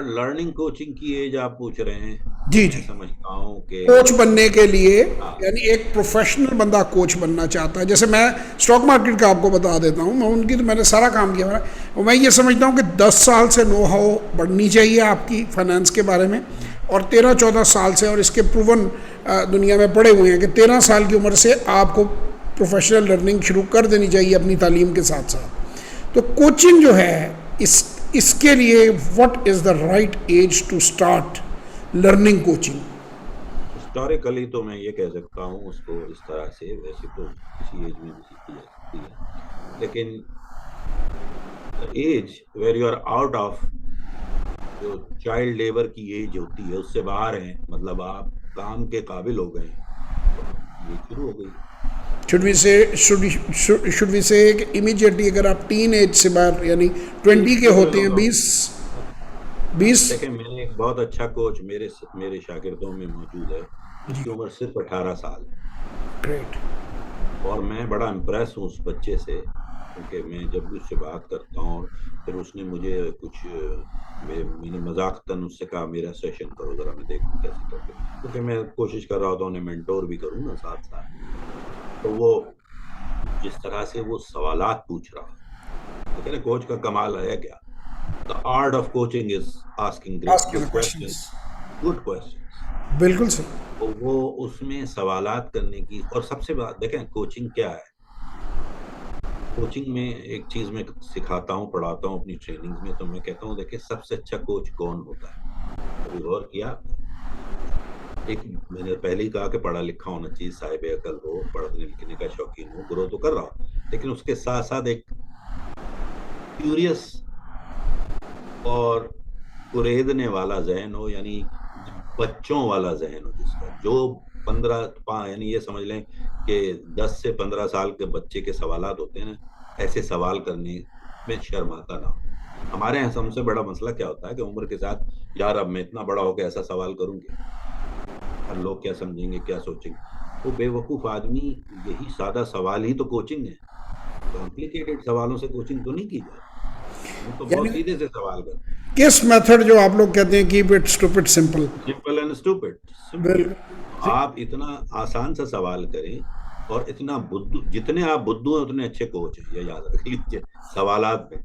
Learning coaching کی ایج آپ پوچھ رہے ہیں؟ جی میں جی. سمجھتا ہوں کہ کوچ بننے کے لیے ہاں یعنی ایک پروفیشنل بندہ کوچ بننا چاہتا ہے. جیسے میں اسٹاک مارکیٹ کا آپ کو بتا دیتا ہوں, میں ان کی تو میں نے سارا کام کیا اور میں یہ سمجھتا ہوں کہ 10 سال سے نو ہاؤ بڑھنی چاہیے آپ کی فائنانس کے بارے میں, اور 13-14 سال سے, اور اس کے پروون دنیا میں پڑے ہوئے ہیں کہ 13 سال کی عمر سے آپ کو پروفیشنل لرننگ شروع کر دینی چاہیے اپنی تعلیم کے ساتھ ساتھ. تو کوچنگ جو ہے اس کے لیے what is the right age to start learning coaching? Historically تو میں یہ کہہ سکتا ہوں اس کو اس طرح سے, ویسے تو کسی ایج میں بھی سیکھی جا سکتی ہے, لیکن age where you are out of جو چائلڈ لیبر کی ایج ہوتی ہے اس سے باہر ہیں, مطلب آپ کام کے قابل ہو گئے ہیں, تو یہ شروع ہو گئی. should we say کہ immediately اگر آپ ٹین ایج سے باہر یعنی 20 کے ہوتے ہیں, 20 دیکھیں میں نے ایک بہت اچھا کوچ میرے شاگردوں میں موجود ہے جس کی عمر صرف 18 سال ہے, گریٹ. اور میں بڑا امپریس ہوں اس بچے سے, کیونکہ میں جب بھی اس سے بات کرتا ہوں, پھر اس نے مجھے کچھ میں نے مذاقتاً اس سے کہا میرا سیشن کرو ذرا میں دیکھوں کیسے کرتے, کیونکہ میں کوشش کر رہا ہوتا ہوں انہیں مینٹور بھی کروں نا ساتھ ساتھ. تو وہ جس طرح سے وہ سوالات پوچھ رہا, لیکن نا کوچ کا کمال ہے کیا, the art of coaching is asking good questions, بالکل صحیح. وہ اس میں سوالات کرنے کی. اور سب سے بات دیکھیں کوچنگ کیا ہے, کوچنگ میں ایک چیز میں سکھاتا ہوں پڑھاتا ہوں اپنی ٹریننگز میں, تو میں کہتا ہوں دیکھیں سب سے اچھا کوچ کون ہوتا ہے, کبھی غور کیا؟ ایک میں نے پہلے ہی کہا کہ پڑھا لکھا ہونا چاہیے, صاحب عقل ہو, پڑھنے لکھنے کا شوقین ہو, گرو تو کر رہا ہو, لیکن اس کے ساتھ ساتھ ایک کیوریس اور قریدنے والا ذہن ہو, یعنی بچوں والا ذہن ہو, جس کا جو 15 یعنی یہ سمجھ لیں کہ 10 سے 15 سال کے بچے کے سوالات ہوتے ہیں نا, ایسے سوال کرنے میں شرماتا نہ ہو. ہمارے یہاں سب سے بڑا مسئلہ کیا ہوتا ہے کہ عمر کے ساتھ یار اب میں اتنا بڑا ہو کے ایسا سوال کروں گے, لوگ کیا سمجھیں گے, کیا سوچیں گے. وہ بے وقوف آدمی, یہی سادہ سوال ہی تو کوچنگ ہے. کمپلیکیٹڈ سوالوں سے کوچنگ تو نہیں کی جاتی, ہم تو بہت سیدھے سے سوال کرتے ہیں. کس میتھڈ جو آپ لوگ کہتے ہیں keep it stupid simple, simple and stupid, simple. آپ اتنا آسان سا سوال کریں, اور اتنا بدھو, جتنے آپ بدھو ہیں اتنے اچھے کوچ ہیں, یہ یاد رکھ لیجیے. سوالات میں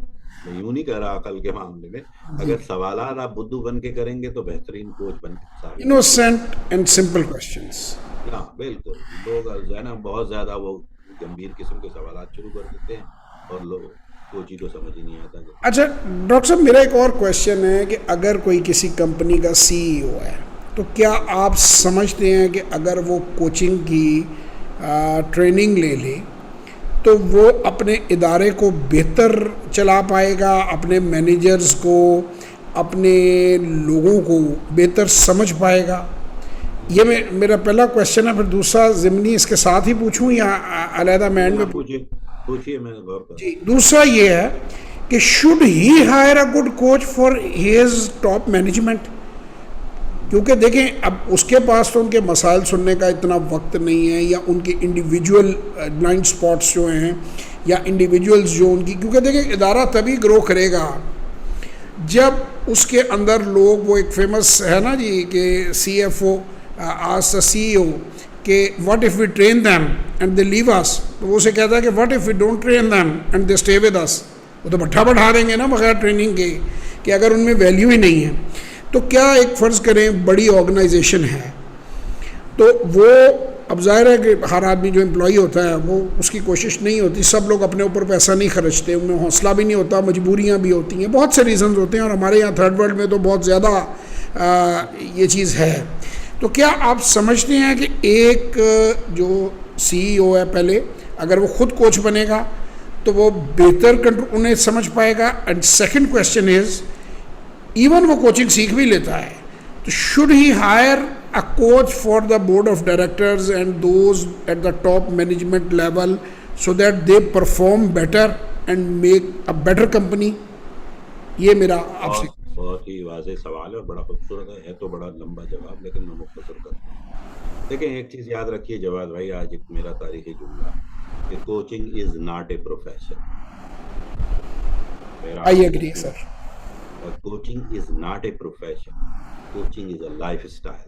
یوں نہیں کہہ رہا عقل کے معاملے میں, اگر سوالات آپ بدھو بن کے کریں گے تو بہترین کوچ بن کے ثابت. Innocent and simple questions. ہاں بالکل, لوگ جو ہے نا بہت زیادہ وہ گمبھیر قسم کے سوالات شروع کر دیتے ہیں, اور لوگ کوچ ہی کو سمجھ ہی نہیں آتا. اچھا ڈاکٹر صاحب, میرا ایک اور کویشچن ہے کہ اگر کوئی کسی کمپنی کا CEO ہے, تو کیا آپ سمجھتے ہیں کہ اگر وہ کوچنگ کی ٹریننگ لے لے تو وہ اپنے ادارے کو بہتر چلا پائے گا, اپنے مینیجرز کو, اپنے لوگوں کو بہتر سمجھ پائے گا؟ یہ میرا پہلا کویشچن ہے. پھر دوسرا ضمنی اس کے ساتھ ہی پوچھوں یا علیحدہ میں اینڈ میں پوچھیے؟ میں غور کروں. جی, دوسرا یہ ہے کہ should he hire a good coach for his top management? کیونکہ دیکھیں اب اس کے پاس تو ان کے مسائل سننے کا اتنا وقت نہیں ہے, یا ان کے انڈیویجول بلائنڈ اسپاٹس جو ہیں, یا انڈیویجولز جو ان کی, کیونکہ دیکھیں ادارہ تبھی گرو کرے گا جب اس کے اندر لوگ, وہ ایک فیمس ہے نا جی کہ CFO آس دا CEO کہ what if we train them and they leave us, تو وہ اسے کہتا ہے کہ what if we don't train them and they stay with us. وہ تو بٹھا بٹھا دیں گے نا بغیر ٹریننگ کے, کہ اگر ان میں ویلیو ہی نہیں ہے. تو کیا ایک فرض کریں بڑی آرگنائزیشن ہے, تو وہ اب ظاہر ہے کہ ہر آدمی جو امپلائی ہوتا ہے وہ اس کی کوشش نہیں ہوتی, سب لوگ اپنے اوپر پیسہ نہیں خرچتے, ان میں حوصلہ بھی نہیں ہوتا, مجبوریاں بھی ہوتی ہیں, بہت سے ریزنز ہوتے ہیں, اور ہمارے یہاں تھرڈ ورلڈ میں تو بہت زیادہ یہ چیز ہے. تو کیا آپ سمجھتے ہیں کہ ایک جو CEO ہے پہلے اگر وہ خود کوچ بنے گا تو وہ بہتر انہیں سمجھ پائے گا؟ And second question is, even وہ کوچنگ سیکھ بھی لیتا ہے تو should he hire a coach for the board of directors and those at the top management level so that they perform better and make a better company? یہ میرا آپ سے بہت ہی واضح سوال ہے اور بڑا خوبصورت ہے تو بڑا لمبا جواب, لیکن میں مختصر کرتا ہوں. دیکھیں ایک چیز یاد رکھیے جواد بھائی, آج ایک میرا تاریخی جملہ کہ coaching is not a profession. I agree sir. Coaching is not a profession, coaching is a life style.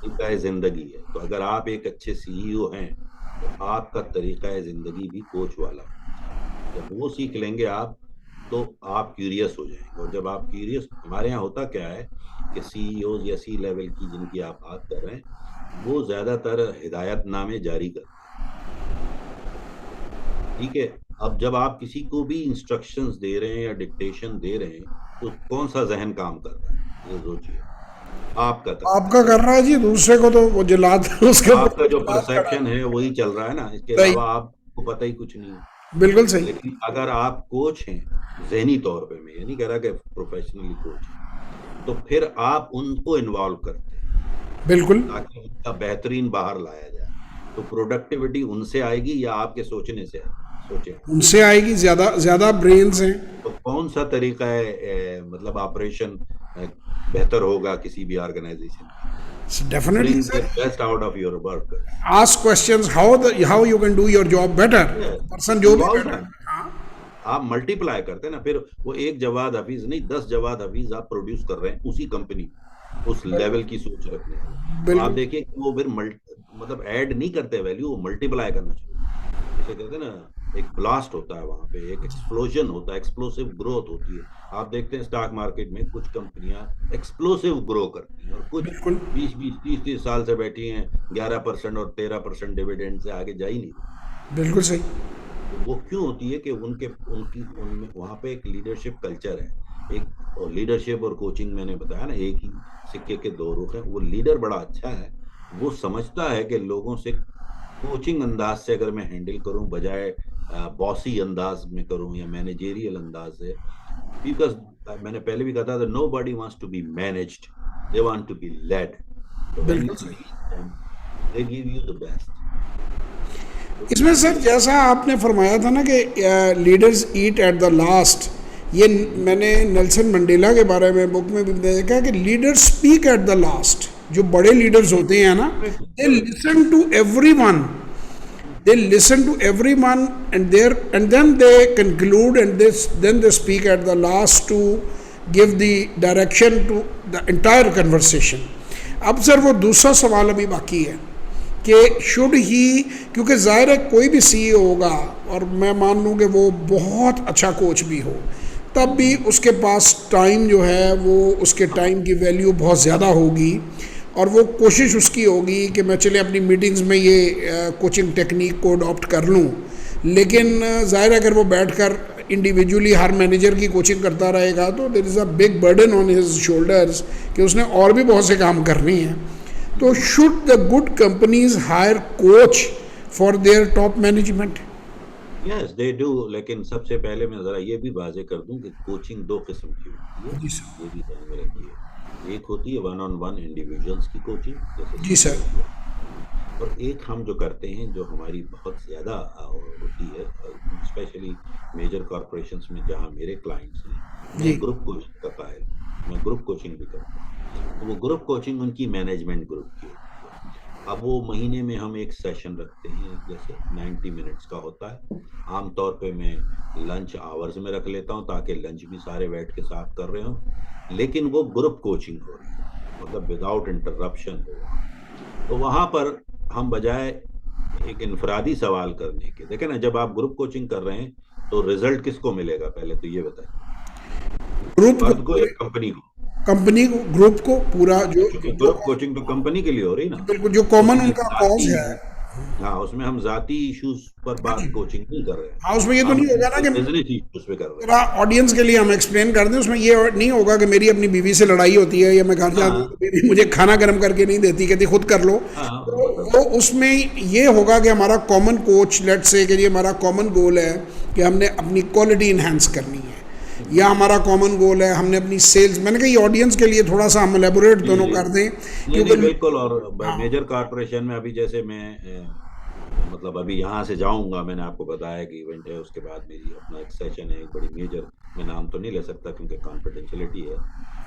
طریقہ زندگی ہے. تو اگر آپ ایک اچھے CEO ہیں تو آپ کا طریقہ زندگی بھی کوچ والا ہونا چاہیے. جب وہ سیکھ لیں گے آپ تو آپ کیوریس ہو جائیں گے. اور جب آپ کیوریس، ہمارے یہاں ہوتا کیا ہے کہ CEOs یا C لیول کی جن کی آپ بات کر رہے ہیں وہ زیادہ تر ہدایت نامے جاری کرتے ہیں. ٹھیک ہے. اب جب آپ کسی کو بھی انسٹرکشنز دے رہے ہیں یا ڈکٹیشن دے رہے ہیں تو کون سا ذہن کام کر رہا ہے یہ سوچیے. آپ کا آپ طریقہ کا کار. کر رہا ہے جی، دوسرے کو تو وہ جلاد اس کے آپ کا اوپر جو جلاد چڑھا پرسیپشن ہے وہی چل رہا ہے نا، اس کے صحیح، علاوہ آپ کو پتہ ہی کچھ نہیں ہے. بالکل صحیح، لیکن اگر آپ کوچ ہیں ذہنی طور پہ، میں یہ نہیں کہہ رہا کہ پروفیشنلی کوچ ہیں، تو پھر آپ ان کو انوالو کرتے ہیں بالکل. تاکہ ان کا بہترین باہر لایا جائے. تو پروڈکٹیوٹی ان سے آئے گی یا آپ کے سوچنے سے آئے گی؟ سوچیں. ان سے آئے گی، زیادہ زیادہ برینز ہیں. تو کون سا طریقہ ہے مطلب آپریشن بہتر ہوگا کسی بھی آرگنائزیشن کی؟ Definitely bring sir. the best out of your workers. Ask questions how you can do your job better. Yes, person جو بھی involve بیٹر. them. آپ ملٹی پلائی کرتے ہیں نا. پھر وہ ایک جواد حفیظ نہیں، 10 جواد حفیظ آپ پروڈیوس کر رہے ہیں اسی کمپنی میں اس لیول کی سوچ رکھنے والے. تو آپ بالکل دیکھیے کہ وہ پھر مطلب ایڈ نہیں کرتے ویلیو، وہ ملٹی پلائی کرنا شروع کرتے ہیں. جسے کہتے ہیں نا ایک بلاسٹ ہوتا ہے وہاں پہ، ایک ایکسپلوژن ہوتا ہے، ایکسپلوسو گروتھ ہوتی ہے. آپ دیکھتے ہیں اسٹاک مارکیٹ میں کچھ کمپنیاں ایکسپلوسو گرو کرتی ہیں اور کچھ بالکل 20 30 سال سے بیٹھی ہیں 11% اور 13% ڈیویڈینڈ سے آگے جا ہی نہیں رہی. بالکل صحیح. وہ کیوں ہوتی ہے کہ ان میں وہاں پہ ایک لیڈرشپ کلچر ہے. ایک لیڈرشپ اور کوچنگ میں نے بتایا نا ایک ہی سکے کے دو رخ ہیں. وہ لیڈر بڑا اچھا ہے، وہ سمجھتا ہے کہ لوگوں سے کوچنگ انداز سے اگر میں ہینڈل کروں بجائے باسی انداز میں کروں یا مینیجیریل انداز سے. بیکاز میں نے پہلے بھی کہا تھا nobody wants to be managed, they want to be led. تو وین بالکل یو صحیح. Lead them they give you the best. تو اس میں اس سر لیے جیسا آپ نے فرمایا تھا نا کہ leaders eat at the last, یہ میں نے نیلسن منڈیلا کے بارے میں بک میں بھی دیکھا کہ leader speak at the last. جو بڑے لیڈرز ہوتے ہیں نا، they listen to everyone. They listen to everyone and then they conclude and then they speak at the last to give the direction to the entire conversation. اب سر وہ دوسرا سوال ابھی باقی ہے کہ شوڈ ہی، کیونکہ ظاہر ہے کوئی بھی CEO ہوگا اور میں مان لوں کہ وہ بہت اچھا کوچ بھی ہو، تب بھی اس کے پاس ٹائم جو ہے وہ اس کے ٹائم کی ویلیو بہت زیادہ ہوگی. اور وہ کوشش اس کی ہوگی کہ میں چلے اپنی میٹنگز میں یہ کوچنگ ٹیکنیک کو اڈاپٹ کر لوں. لیکن ظاہر ہے اگر وہ بیٹھ کر انڈیویجولی ہر مینیجر کی کوچنگ کرتا رہے گا تو there is a big burden on his shoulders کہ اس نے اور بھی بہت سے کام کرنے ہیں. تو should the good companies hire coach for their top management? Yes they do. لیکن سب سے پہلے میں ذرا یہ بھی واضح کر دوں کہ کوچنگ دو قسم کی ہوتی ہے، جی سر. یہ بھی ذہن میں رکھیے. ایک ہوتی ہے 1-on-1 انڈیویجولس کی کوچنگ جیسے جی سر. CEO کی، اور ایک ہم جو کرتے ہیں جو ہماری بہت زیادہ ہوتی ہے اسپیشلی میجر کارپوریشنس میں جہاں میرے کلائنٹس ہیں. میں جی گروپ کوچنگ کا قائل ہوں، میں گروپ کوچنگ بھی کرتا ہوں. تو وہ گروپ کوچنگ ان کی مینجمنٹ گروپ کی ہوتی ہے. اب وہ مہینے میں ہم ایک سیشن رکھتے ہیں جیسے 90 منٹس کا ہوتا ہے. عام طور پہ میں لنچ آورز میں رکھ لیتا ہوں تاکہ لنچ بھی سارے بیٹھ کے ساتھ کر رہے ہوں. لیکن وہ گروپ کوچنگ ہو رہی ہو، مطلب وداؤٹ انٹرپشن ہو وہاں. تو وہاں پر ہم بجائے ایک انفرادی سوال کرنے کے، دیکھیں نا جب آپ گروپ کوچنگ کر رہے ہیں تو ریزلٹ کس کو ملے گا پہلے تو یہ بتائیں. گروپ کو، فرد کو یا کمپنی کو؟ کمپنی کو، گروپ کو پورا جو چونکہ گروپ کوچنگ تو کمپنی کے لیے ہو رہی نا. بالکل جو اس کامن ان میں کا کاز ذاتی، ہے. ہاں اس میں ہم ذاتی ایشوز پر بات کوچنگ نہیں کر رہے ہیں، ہاں اس میں یہ تو ہم نہیں ہوگا نا کہ بزنس ایشوز پہ کر رہے ذرا آڈینس کے لیے ہم ایکسپلین کر دیں. اس میں یہ نہیں ہوگا کہ میری اپنی بیوی سے لڑائی ہوتی ہے یا میں گھر ہیں. جاتا ہوں تو بیوی مجھے کھانا گرم کر کے نہیں دیتی، کہتی خود کر لو. ہاں تو وہ اس میں یہ ہوگا کہ ہمارا کامن کوچ لیٹ سے کہ یہ ہمارا کامن گول ہے کہ ہم نے اپنی کوالٹی انہینس کرنی ہے، یا ہمارا کامن گول ہے ہم نے اپنی سیلز. میں نے کہا یہ آڈینس کے لیے تھوڑا سا ہم الیبوریٹ جی دونوں جی کر دیں نہیں نہیں کیونکہ بالکل. اور میجر کارپوریشن میں ابھی جیسے میں مطلب ابھی یہاں سے جاؤں گا، میں نے آپ کو بتایا کہ ایونٹ ہے، اس کے بعد میری اپنا ایک سیشن ہے ایک بڑی میجر، میں نام تو نہیں لے سکتا کیونکہ کانفیڈینشیلٹی ہے.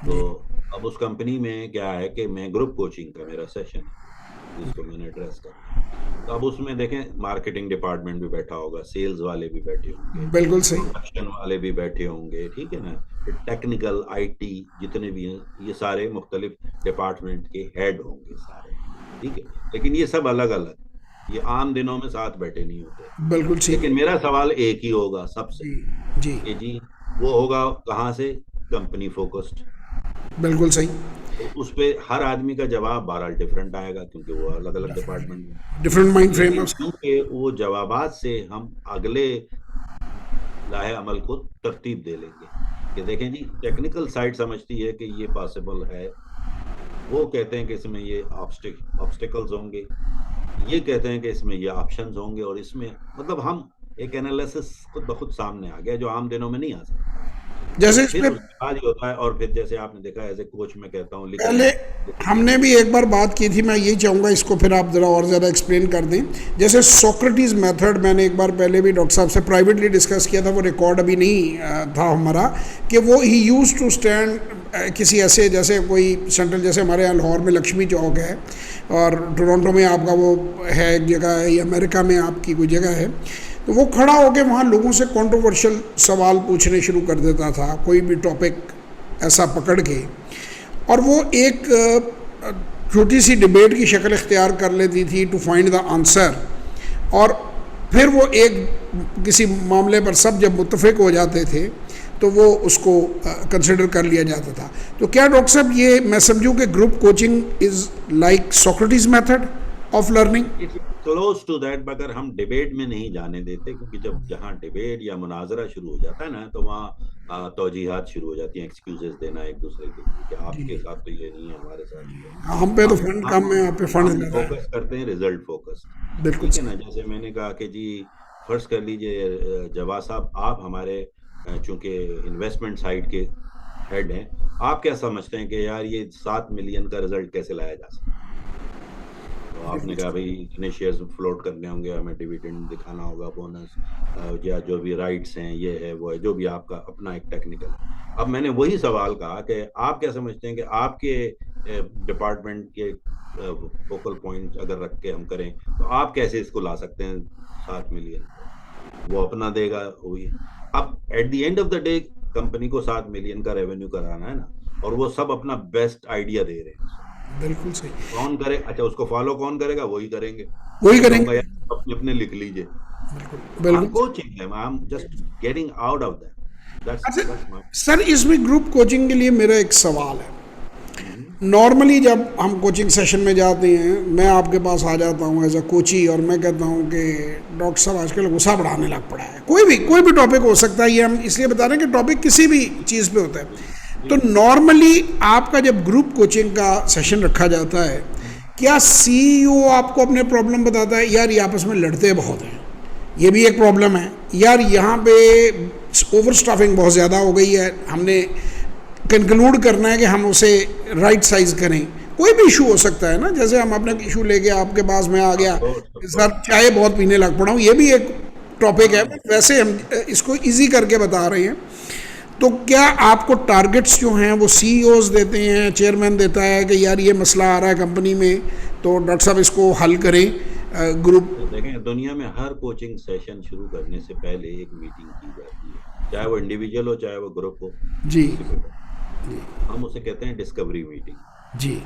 تو اب اس کمپنی میں کیا ہے کہ میں گروپ کوچنگ کا میرا سیشن ہے. جس کو میں نے ایڈریس کرنا ہے. تو اب اس میں دیکھیں مارکیٹنگ ڈپارٹمنٹ بھی بیٹھا ہوگا, سیلز والے بھی بیٹھے ہوں گے, بالکل صحیح. پروڈکشن والے بھی بیٹھے ہوں گے, ٹھیک ہے نا, پھر ٹیکنیکل, آئی ٹی جتنے بھی ہیں, یہ سارے مختلف ڈپارٹمنٹ کے ہیڈ ہوں گے سارے, ٹھیک ہے. لیکن یہ سب الگ الگ, یہ عام دنوں میں ساتھ بیٹھے نہیں ہوتے. بالکل صحیح. لیکن میرا سوال ایک ہی ہوگا سب سے, جی جی کہ جی وہ ہوگا کہاں سے, کمپنی فوکسڈ. بالکل صحیح. تو اس پہ ہر آدمی کا جواب بہرحال ڈفرینٹ آئے گا, کیونکہ وہ الگ الگ ڈپارٹمنٹ میں. Different mind frame. لیکن کیونکہ وہ جوابات سے ہم اگلے لاہے عمل کو ترتیب دے لیں گے کہ دیکھیں جی ٹیکنیکل سائٹ سمجھتی ہے کہ یہ پاسبل ہے, وہ کہتے ہیں کہ اس میں یہ آبسٹیکلز ہوں گے, یہ کہتے ہیں کہ اس میں یہ آپشنز ہوں گے, اور اس میں مطلب ہم ایک انالیسس خود بخود سامنے آ گیا جو عام دنوں میں نہیں آ سکتا. جیسے اس پھر میں اس کے بعد یہ ہوتا ہے, اور پھر جیسے آپ نے دیکھا ایز اے کوچ میں کہتا ہوں, پہلے ہم نے بھی ایک بار بات کی تھی, میں یہی چاہوں گا اس کو پھر آپ ذرا اور زیادہ ایکسپلین کر دیں. جیسے سوکریٹیز میتھڈ میں نے ایک بار پہلے بھی ڈاکٹر صاحب سے پرائیویٹلی ڈسکس کیا تھا, وہ ریکارڈ ابھی نہیں تھا ہمارا, کہ وہ ہی یوز ٹو اسٹینڈ کسی ایسے, جیسے کوئی سینٹرل, جیسے ہمارے یہاں لاہور میں لکشمی چوک ہے, اور ٹورانٹو میں آپ کا وہ ہے ایک جگہ ہے, یا امریکہ میں آپ کی کوئی جگہ ہے, تو وہ کھڑا ہو کے وہاں لوگوں سے کنٹروورشل سوال پوچھنے شروع کر دیتا تھا, کوئی بھی ٹاپک ایسا پکڑ کے, اور وہ ایک چھوٹی سی ڈبیٹ کی شکل اختیار کر لیتی تھی ٹو فائنڈ دا آنسر, اور پھر وہ ایک کسی معاملے پر سب جب متفق ہو جاتے تھے تو وہ اس کو کنسیڈر کر لیا جاتا تھا. تو کیا ڈاکٹر صاحب یہ میں سمجھوں کہ group coaching is like Socrates method of learning? Close to that, مگر ہم ڈیبیٹ میں نہیں جانے دیتے, کیونکہ جب جہاں ڈیبیٹ یا مناظرہ شروع ہو جاتا ہے نا, تو وہاں توجیحات شروع ہو جاتی ہیں, ایکسکیوزز دینا ایک دوسرے کے لیے کہ آپ کے ساتھ تو یہ نہیں ہے, ہمارے ساتھ یہ ہے. ہم پہ تو فنڈ کم ہے, آپ پہ فنڈ زیادہ ہے. فوکس کرتے ہیں ریزلٹ فوکس, بالکل ٹھیک ہے نا. جیسے میں نے کہا کہ جی فرض کر لیجئے جواد صاحب, آپ ہمارے چونکہ انویسٹمنٹ سائڈ کے ہیڈ ہیں, آپ کیا سمجھتے ہیں کہ یار یہ 7 ملین کا رزلٹ کیسے لایا جا سکتا ہے؟ تو آپ نے کہا بھائی اتنے شیئرز فلوٹ کرنے ہوں گے, ہمیں ڈیویڈنڈ دکھانا ہوگا, بونس یا جو بھی رائٹس ہیں, یہ ہے وہ ہے, جو بھی آپ کا اپنا ایک ٹیکنیکل ہے. اب میں نے وہی سوال کہا کہ آپ کیا سمجھتے ہیں کہ آپ کے ڈپارٹمنٹ کے فوکل پوائنٹ اگر رکھ کے ہم کریں تو آپ کیسے اس کو لا سکتے ہیں 7 ملین کو؟ وہ اپنا دے گا وہی. اب at the end of the day company کو 7 ملین کا ریونیو کرانا ہے نا, اور وہ سب اپنا بیسٹ آئیڈیا دے رہے ہیں. بالکل صحیح. کون کرے, اچھا اس کو فالو کون کرے گا, وہی کریں گے, وہی کریں گے. اپنے اپنے لکھ لیجئے. بالکل. کوچنگ ہے, I'm just getting out of that. سر اس میں گروپ کوچنگ کے لیے میرا ایک سوال ہے. نارملی جب ہم کوچنگ سیشن میں جاتے ہیں, میں آپ کے پاس آ جاتا ہوں ایز اے کوچی, اور میں کہتا ہوں کہ ڈاکٹر صاحب آج کل غصہ بڑھانے لگ پڑا ہے, کوئی بھی ٹاپک ہو سکتا ہے, یہ ہم اس لیے بتا رہے ہیں کہ ٹاپک کسی بھی چیز پہ ہوتا ہے. تو نارملی آپ کا جب گروپ کوچنگ کا سیشن رکھا جاتا ہے, کیا سی ای او آپ کو اپنے پرابلم بتاتا ہے, یار یہ آپس میں لڑتے بہت ہیں, یہ بھی ایک پرابلم ہے, یار یہاں پہ اوور اسٹافنگ بہت زیادہ ہو گئی ہے, ہم نے کنکلوڈ کرنا ہے کہ ہم اسے رائٹ سائز کریں. کوئی بھی ایشو ہو سکتا ہے نا, جیسے ہم اپنا ایشو لے کے آپ کے پاس میں آ گیا, سر چائے بہت پینے لگ پڑا ہوں, یہ بھی ایک ٹاپک ہے, ویسے ہم اس کو ایزی کر کے بتا رہے ہیں. تو کیا آپ کو ٹارگٹس جو ہیں وہ سی ای اوز دیتے ہیں, چیئرمین دیتا ہے کہ یار یہ مسئلہ آ رہا ہے کمپنی میں, تو ڈاکٹر صاحب اس کو حل کریں گروپ؟ دیکھیں دنیا میں ہر کوچنگ سیشن شروع کرنے سے پہلے ایک میٹنگ کی جاتی ہے, چاہے وہ انڈیویجول ہو چاہے وہ گروپ ہو. جی ہم اسے کہتے ہیں ڈسکوری میٹنگ. جی.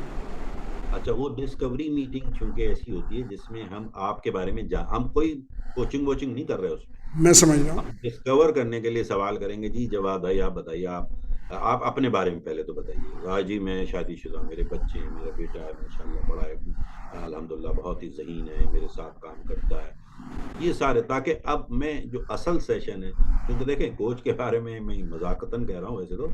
اچھا, وہ ڈسکوری میٹنگ چونکہ ایسی ہوتی ہے جس میں ہم آپ کے بارے میں ہم کوئی کوچنگ ووچنگ نہیں کر رہے اس میں سمجھ رہا ہوں. ڈسکور کرنے کے لیے سوال کریں گے. جی جواد بھائی آپ بتائیے, آپ اپنے بارے میں پہلے تو بتائیے. جی میں شادی شدہ, میرے بچے ہیں, میرا بیٹا ہے ماشاءاللہ بڑا ہے, الحمدللہ بہت ہی ذہین ہے, میرے ساتھ کام کرتا ہے, یہ سارے. تاکہ اب میں جو اصل سیشن ہے, کیونکہ دیکھیں کوچ کے بارے میں مذاقتاً کہہ رہا ہوں, ویسے تو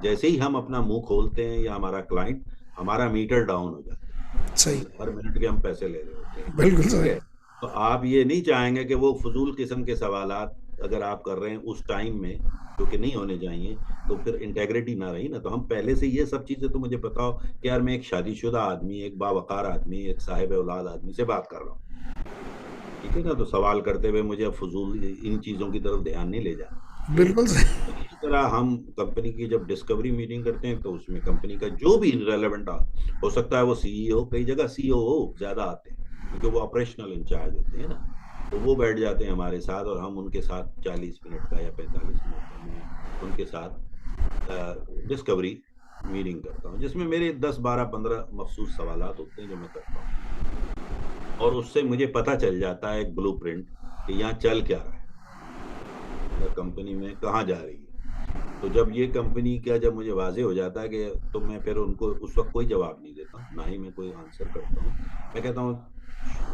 جیسے ہی ہم اپنا منہ کھولتے ہیں یا ہمارا کلائنٹ, ہمارا میٹر ڈاؤن ہو جاتا ہے. صحیح. ہر منٹ کے ہم پیسے لے رہے ہوتے ہیں. بالکل صحیح. تو آپ یہ نہیں چاہیں گے کہ وہ فضول قسم کے سوالات اگر آپ کر رہے ہیں اس ٹائم میں جو کہ نہیں ہونے چاہیے, تو پھر انٹیگریٹی نہ رہی نا. تو ہم پہلے سے یہ سب چیزیں تو مجھے بتاؤ کہ یار میں ایک شادی شدہ آدمی, ایک باوقار آدمی, ایک صاحب اولاد آدمی سے بات کر رہا ہوں, ٹھیک ہے نا. تو سوال کرتے ہوئے مجھے فضول ان چیزوں کی طرف دھیان نہیں لے جانا. بالکل صحیح. اسی طرح طرح ہم کمپنی کی جب ڈسکوری میٹنگ کرتے ہیں تو اس میں کمپنی کا جو بھی ریلیونٹ ہو سکتا ہے وہ سی ای او، کئی جگہ سی او زیادہ آتے ہیں کیونکہ وہ آپریشنل انچارج ہوتے ہیں نا، تو وہ بیٹھ جاتے ہیں ہمارے ساتھ اور ہم ان کے ساتھ 40 منٹ کا یا 45 منٹ کا میں ان کے ساتھ ڈسکوری میٹنگ کرتا ہوں، جس میں میرے 10 12 15 مخصوص سوالات ہوتے ہیں جو میں کرتا ہوں، اور اس سے مجھے پتہ چل جاتا ہے ایک بلو پرنٹ کہ یہاں چل کیا رہا ہے، کمپنی میں کہاں جا رہی ہے۔ تو جب یہ کمپنی کا جب مجھے واضح ہو جاتا ہے کہ تو میں پھر ان کو اس وقت کوئی جواب نہیں دیتا، نہ ہی میں کوئی آنسر کرتا ہوں، میں کہتا ہوں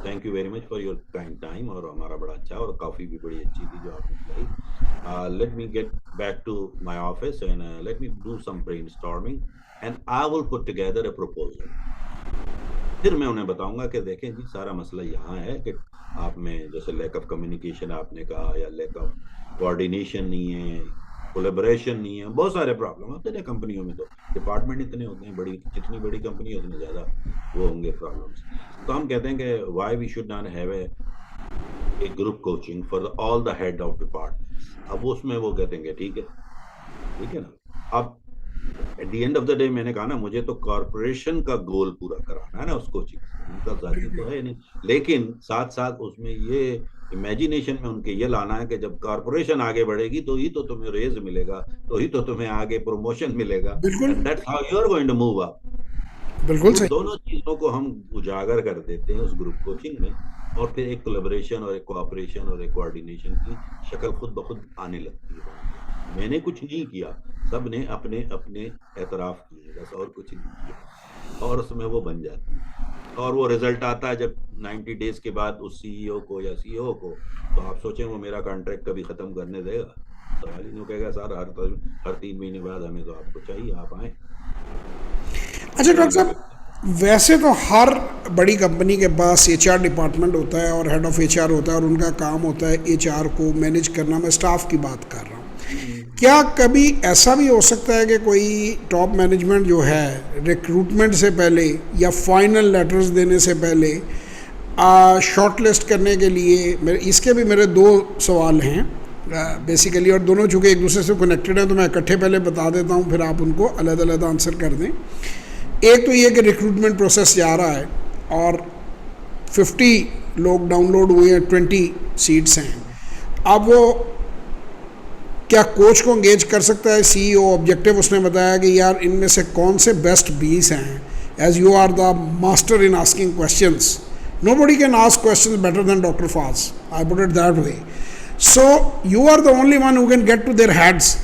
thank you very much for your kind time, اور ہمارا بڑا اچھا، اور کافی بھی بڑی اچھی تھی جو آپ نے کھلائی، let me get back to my office and let me do some brainstorming and I will put together a proposal. پھر میں انہیں بتاؤں گا کہ دیکھیں جی سارا مسئلہ یہاں ہے کہ آپ میں جیسے لیک آف کمیونیکیشن آپ نے کہا، یا لیک آف کوآرڈینیشن نہیں ہے، کولیبریشن نہیں ہے، بہت سارے پرابلم ہوتے ہیں کمپنیوں میں، تو ڈپارٹمنٹ اتنے ہوتے ہیں، بڑی جتنی بڑی کمپنی ہے اتنے زیادہ وہ ہوں گے پرابلمس۔ تو ہم کہتے ہیں کہ why we should not have a group coaching for all the head of departments. اب اس میں وہ کہتے ہیں کہ ٹھیک ہے نا۔ اب at the end of the day میں نے کہا نا مجھے تو کارپوریشن کا گول پورا کرانا ہے نا اس کوچنگ سے، ان کا ذاتی تو ہے نہیں، لیکن ساتھ ساتھ اس میں یہ امیجنیشن میں ان کے یہ لانا ہے کہ جب کارپوریشن آگے بڑھے گی تو ہی تو تمہیں ریز ملے گا، تو ہی تو تمہیں آگے پروموشن ملے گا، and that's how you are going to move up. بالکل صحیح۔ دونوں چیزوں کو ہم اجاگر کر دیتے ہیں اس گروپ کوچنگ میں، اور پھر ایک کولیبریشن اور ایک کوآپریشن اور ایک کوآرڈینیشن کی شکل خود بخود آنے لگتی ہے۔ میں نے کچھ نہیں کیا، سب نے اپنے اپنے اعتراف کیے بس، اور کچھ نہیں کیا، اور اس میں وہ بن جاتی ہے، اور وہ رزلٹ آتا ہے جب 90 days کے بعد اس سی ای او کو یا سی او کو، تو آپ سوچیں وہ میرا کانٹریکٹ کبھی ختم کرنے دے گا؟ سوال ہی نہیں، کہے گا سر ہر 3 مہینے بعد ہمیں تو آپ کو چاہیے، آپ آئیں۔ اچھا ڈاکٹر صاحب، ویسے تو ہر بڑی کمپنی کے پاس ایچ آر ڈپارٹمنٹ ہوتا ہے اور ہیڈ آف ایچ آر ہوتا ہے، اور ان کا کام ہوتا ہے ایچ آر کو مینیج کرنا۔ میں اسٹاف کی بات کر رہا ہوں، کیا کبھی ایسا بھی ہو سکتا ہے کہ کوئی ٹاپ مینجمنٹ جو ہے ریکروٹمنٹ سے پہلے یا فائنل لیٹرز دینے سے پہلے شارٹ لسٹ کرنے کے لیے، اس کے بھی میرے 2 سوال ہیں بیسیکلی، اور دونوں چونکہ ایک دوسرے سے کنیکٹڈ ہیں تو میں اکٹھے پہلے بتا دیتا ہوں، پھر آپ ان کو علیحدہ علیحدہ آنسر کر دیں۔ ایک تو یہ کہ ریکروٹمنٹ پروسیس جا رہا ہے اور 50 لوگ ڈاؤن لوڈ ہوئے ہیں، 20 سیٹس ہیں، اب وہ کیا کوچ کو انگیج کر سکتا ہے سی ای او؟ آبجیکٹو اس نے بتایا کہ یار ان میں سے کون سے بیسٹ 20 ہیں، as you are the master in asking questions, nobody can ask questions better than doctor Faz, I put it that way, so you are the only one who can get to their heads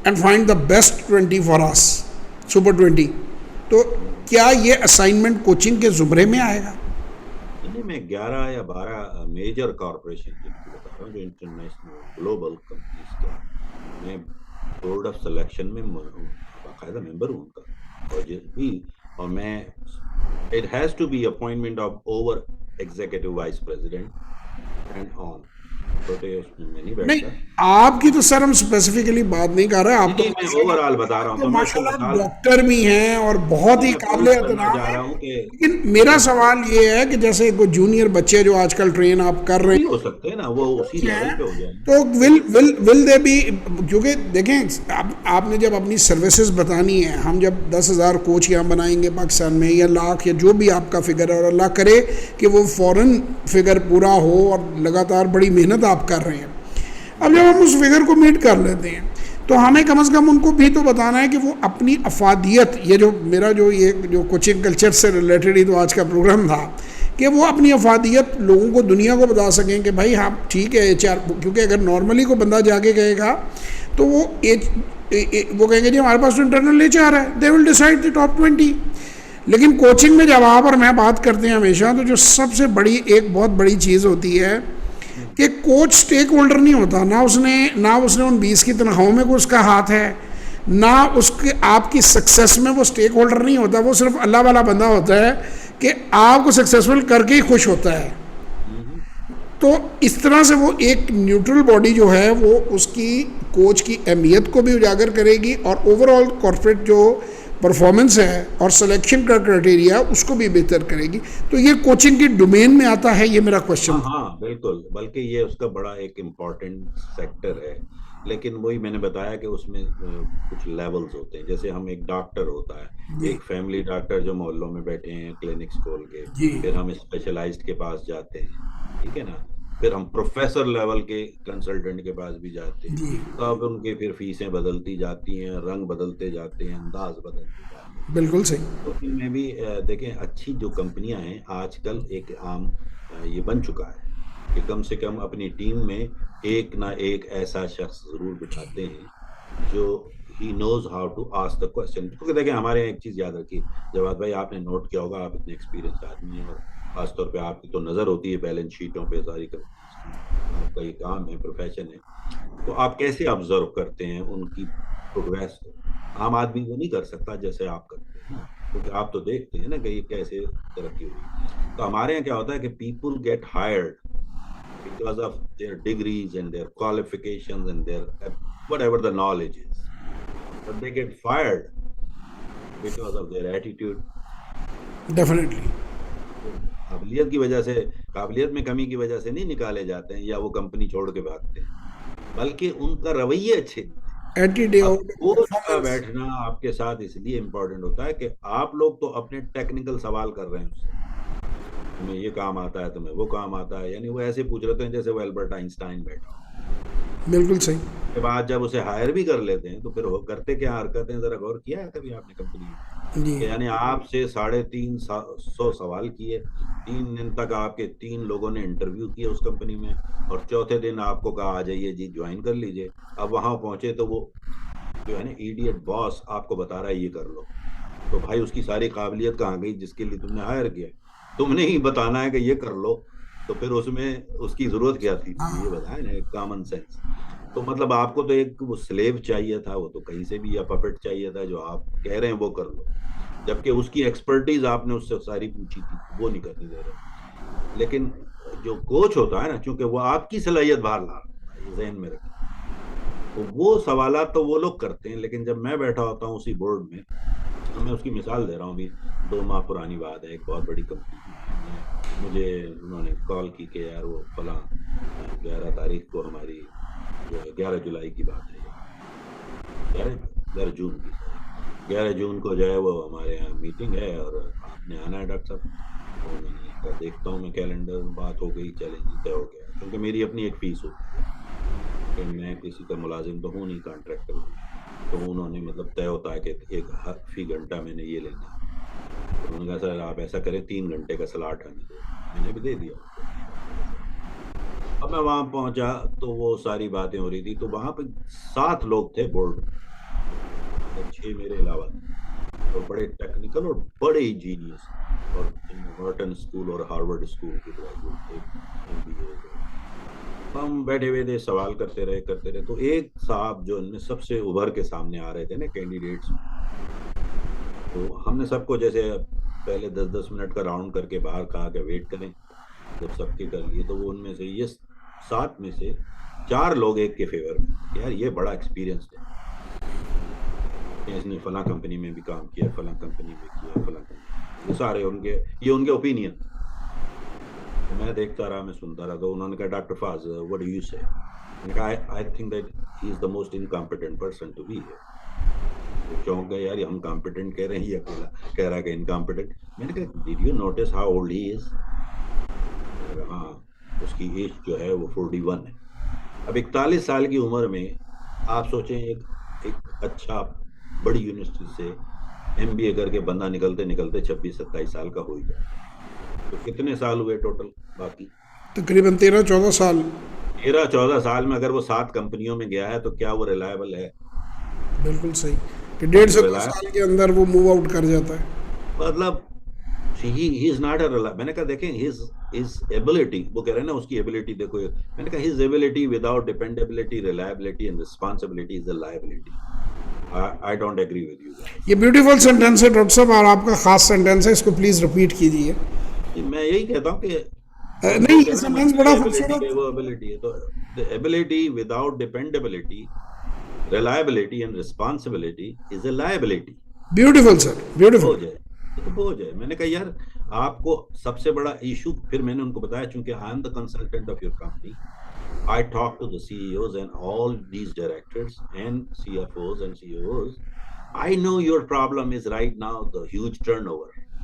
and find the best 20 for us, super 20۔ تو کیا یہ اسائنمنٹ کوچنگ کے زمرے میں آئے گا؟ میں 11 یا 12 میجر کارپوریشن جن کی بتا رہا ہوں جو انٹرنیشنل گلوبل کمپنیز کا، میں بورڈ آف سلیکشن میں باقاعدہ ممبر ہوں ان کا، اور میں it has to be appointment of our executive vice president and on, چھوٹے اس میں نہیں بیٹھتا۔ آپ کی تو سر ہم اسپیسیفکلی بات نہیں کر رہے، آپ تو میں اوور آل بتا رہا ہوں، تو ماشاء اللہ ڈاکٹر بھی ہیں اور بہت ہی قابل احترام ہیں، لیکن میرا سوال یہ ہے کہ جیسے کوئی جونیئر بچے جو آج کل ٹرین آپ کر رہے ہو سکتے ہیں نا، وہ اسی لیول پہ ہو جائیں، تو ول دے بھی، کیونکہ دیکھیں آپ نے جب اپنی سروسز بتانی ہے، ہم جب 10,000 کوچ یہاں بنائیں گے پاکستان میں، یا لاکھ، یا جو بھی آپ کا فگر ہے، اور اللہ کرے کہ وہ فوراً فگر پورا ہو اور لگاتار بڑی محنت آپ کر رہے ہیں، اب جب ہم اس فگر کو میٹ کر لیتے ہیں تو ہمیں کم از کم ان کو بھی تو بتانا ہے کہ وہ اپنی افادیت، یہ جو میرا جو کوچنگ کلچر سے ریلیٹڈ ہی تو آج کا پروگرام تھا، کہ وہ اپنی افادیت لوگوں کو، دنیا کو بتا سکیں کہ بھائی ہاں ٹھیک ہے ایچ آر، کیونکہ اگر نارملی کو بندہ جا کے کہے گا تو وہ کہیں گے جی ہمارے پاس تو انٹرنل ایچ آر ہے، دے ول ڈیسائڈ دی ٹاپ 20۔ لیکن کوچنگ میں جب آپ اور میں بات کرتے ہیں ہمیشہ، تو جو سب سے بڑی ایک بہت بڑی چیز ہوتی ہے کہ کوچ سٹیک ہولڈر نہیں ہوتا، نہ اس نے ان 20 کی تنخواہوں میں کوئی اس کا ہاتھ ہے، نہ اس کے آپ کی سکسیس میں وہ سٹیک ہولڈر نہیں ہوتا، وہ صرف اللہ والا بندہ ہوتا ہے کہ آپ کو سکسیسفل کر کے ہی خوش ہوتا ہے۔ تو اس طرح سے وہ ایک نیوٹرل باڈی جو ہے وہ اس کی کوچ کی اہمیت کو بھی اجاگر کرے گی، اور اوور آل کارپوریٹ جو پرفارمنس ہے اور سلیکشن کا کرائٹیریا اس کو بھی بہتر کرے گی۔ تو یہ کوچنگ کی ڈومین میں آتا ہے، یہ میرا کوشچن۔ ہاں بالکل، بلکہ یہ اس کا بڑا ایک امپورٹنٹ سیکٹر ہے لیکن وہی میں نے بتایا کہ اس میں کچھ لیولز ہوتے ہیں. جیسے ہم ایک ڈاکٹر ہوتا ہے, جی ایک فیملی ڈاکٹر جو محلوں میں بیٹھے ہیں کلینکس کھول کے, جی پھر ہم اسپیشلائزڈ کے پاس جاتے ہیں, ٹھیک ہے نا, پھر ہم پروفیسر لیول کے کنسلٹنٹ کے پاس بھی جاتے ہیں. جی تو اب ان کے پھر فیسیں بدلتی جاتی ہیں, رنگ بدلتے جاتے ہیں, انداز بدلتے جاتے ہیں. بالکل صحیح. تو ان میں بھی دیکھیں اچھی جو کمپنیاں ہیں آج کل ایک عام یہ بن چکا ہے کہ کم سے کم اپنی ٹیم میں ایک نہ ایک ایسا شخص ضرور بٹھاتے ہیں جو he knows how to ask the question. کیونکہ دیکھیں ہمارے یہاں ایک چیز یاد رکھیے جواد بھائی, آپ نے نوٹ کیا ہوگا, آپ اتنے ایکسپیرینس آدمی ہیں اور خاص طور پہ آپ کی تو نظر ہوتی ہے بیلنس شیٹوں پہ ساری کمپنیز کی, آپ کا یہ کام ہے, پروفیشن ہے, تو آپ کیسے آبزرو کرتے ہیں ان کی پروگریس کو؟ عام آدمی وہ نہیں کر سکتا جیسے آپ کرتے ہیں نا, کیونکہ آپ تو دیکھتے ہیں نا کہ یہ کیسے ترقی ہوئی. تو ہمارے یہاں کیا ہوتا ہے کہ people get hired because of their degrees and their qualifications and their whatever the knowledge is, but they get fired because of their attitude. Definitely. وہ قابلیت کی وجہ سے, قابلیت میں کمی کی وجہ سے نہیں نکالے جاتے ہیں یا وہ کمپنی چھوڑ کے بھاگتے ہیں, بلکہ ان کا رویے اچھے نہیں تھے. اب ایٹیٹیوڈ کوچ کا پرفارمنس. بیٹھنا آپ کے ساتھ اس لیے امپورٹنٹ ہوتا ہے کہ آپ لوگ تو اپنے ٹیکنیکل سوال کر رہے ہیں اس سے, تمہیں یہ کام آتا ہے, تمہیں وہ کام آتا ہے, یعنی وہ ایسے پوچھ رہے ہیں جیسے وہ البرٹ آئنسٹائن بیٹھا ہو. بالکل صحیح. کے بعد جب اسے ہائر بھی کر لیتے ہیں تو پھر وہ کرتے کیا حرکتیں, ذرا غور کیا ہے کبھی آپ نے کمپنی میں, جی کہ یعنی آپ سے 350 سوال کیے, 3 دن تک آپ کے 3 لوگوں نے انٹرویو کیا اس کمپنی میں, اور چوتھے دن آپ کو کہا آ جائیے جی جوائن کر لیجئے. اب وہاں پہنچے تو وہ جو ہے نا ایڈیٹ باس آپ کو بتا رہا ہے یہ کر لو, تو بھائی اس کی ساری قابلیت کہاں گئی جس کے لیے تم نے ہائر کیا؟ تم نے ہی بتانا ہے کہ یہ کر لو, تو پھر اس میں اس کی ضرورت کیا تھی, مجھے یہ بتائیں نا, ایک کامن سینس. تو مطلب آپ کو تو ایک وہ سلیو چاہیے تھا, وہ تو کہیں سے بھی, یا پپٹ چاہیے تھا جو آپ کہہ رہے ہیں وہ کر لو, جبکہ اس کی ایکسپرٹیز آپ نے اس سے ساری پوچھی تھی, وہ نہیں کرنے دے رہے. لیکن جو کوچ ہوتا ہے نا, چونکہ وہ آپ کی صلاحیت باہر لا رہا ہے, یہ ذہن میں رکھیں, تو وہ سوالات تو وہ لوگ کرتے ہیں. لیکن جب میں بیٹھا ہوتا ہوں اسی بورڈ میں, میں اس کی مثال دے رہا ہوں, ابھی 2 ماہ پرانی بات ہے, ایک بہت بڑی کمپنی تھی, مجھے انہوں نے کال کی کہ یار وہ فلاں 11 تاریخ کو ہماری جو ہے 11 جولائی کی بات ہے, 11 جون کی, 11 جون کو جو ہے وہ ہمارے یہاں میٹنگ ہے اور آپ نے آنا ہے ڈاکٹر صاحب. تو میں نے کہا دیکھتا ہوں میں کیلنڈر, بات ہو گئی, چلیں جی طے ہو گیا, کیونکہ میری اپنی ایک فیس ہوتی ہے کہ میں کسی کا ملازم تو ہوں نہیں, کانٹریکٹر ہوں. تو انہوں نے مطلب طے ہوتا ہے کہ ایک فی گھنٹہ میں نے یہ لینا ہے. تو انہوں نے کہا سر آپ ایسا کریں 3 گھنٹے کا سلاٹ ہمیں دو, میں نے بھی دے دیا. اب میں وہاں پہنچا تو وہ ساری باتیں ہو رہی تھی, تو وہاں پہ 7 لوگ تھے بورڈ میں, اور 6 میرے علاوہ تھے, اور بڑے ٹیکنیکل اور بڑے جینیس, اور وارٹن اسکول اور ہارورڈ اسکول کے گریجویٹ تھے, MBA. ہم بیٹھے ہوئے تھے, سوال کرتے رہے, تو ایک صاحب جو ان میں سب سے ابھر کے سامنے آ رہے تھے نا کینڈیڈیٹس میں, تو ہم نے سب کو جیسے پہلے 10-10 منٹ کا راؤنڈ کر کے باہر کہا کہ ویٹ کریں, جب سب کے کر لیے تو وہ ان میں سے یہ 7 میں سے 4 لوگ ایک کے فیور میں, یار یہ بڑا ایکسپیرینس ہے, اس نے فلاں کمپنی میں بھی کام کیا, فلاں کمپنی میں کیا, فلاں کمپنی, یہ سارے ان کے اوپینین. میں دیکھتا رہا, میں سنتا رہا, تو انہوں نے کہا ڈاکٹر فاز what do you say? میں نے کہا I think that he is the most incompetent person to be here. وہ چونک گئے, یار ہم کمپیٹنٹ کہہ رہے ہیں, یہ اکیلا کہہ رہا ہے کہ انکمپیٹنٹ. میں نے کہا did you notice how old he is? ہاں, اس کی ایج جو ہے وہ 41 ہے. اب 41 سال کی عمر میں آپ سوچیں ایک اچھا بڑی یونیورسٹی سے MBA کر کے بندہ نکلتے 26-27 سال کا ہو ہی جاتا ہے. تو کتنے سال ہوئے ٹوٹل باقی؟ تقریباً 13-14 سال. 13-14 سال میں اگر وہ 7 کمپنیوں میں گیا ہے تو کیا وہ ریلائبل ہے؟ بالکل صحیح, کہ 1.5 سے 2 سال کے اندر وہ موو آؤٹ کر جاتا ہے. مطلب he is not a reliable. میں نے کہا دیکھیں his ability, وہ کہہ رہے ہیں نا اس کی ability دیکھو, میں نے کہا his ability without dependability, reliability and responsibility is a liability. I don't agree with you guys. یہ بیوٹیفل سینٹینس ہے ڈاکٹر صاحب, اور آپ کا خاص سینٹینس ہے, اس کو پلیز ریپیٹ کیجیے. میں یہی کہتا ہوں کہ نہیں, یہ سینٹینس بڑا خوبصورت. وہ ability ہے, تو the ability without dependability, reliability and responsibility is a liability. Beautiful sir, beautiful. بوجھ ہے. میں نے کہا یار آپ کو سب سے بڑا ایشو, پھر میں نے ان کو بتایا چونکہ I am the consultant of your company, I talk to the CEOs and all these directors and CFOs and CEOs. I know your problem is right now the huge turnover.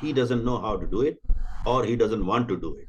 he doesn't know how to do it or he doesn't want to do it.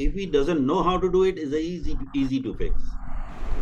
if he doesn't know how to do it is easy to fix,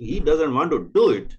he doesn't want to do it,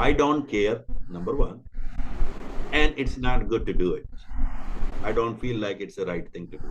I don't care, number one, and it's not good to do it. I don't feel like it's the right thing to do.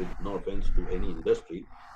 with no offense to any industry,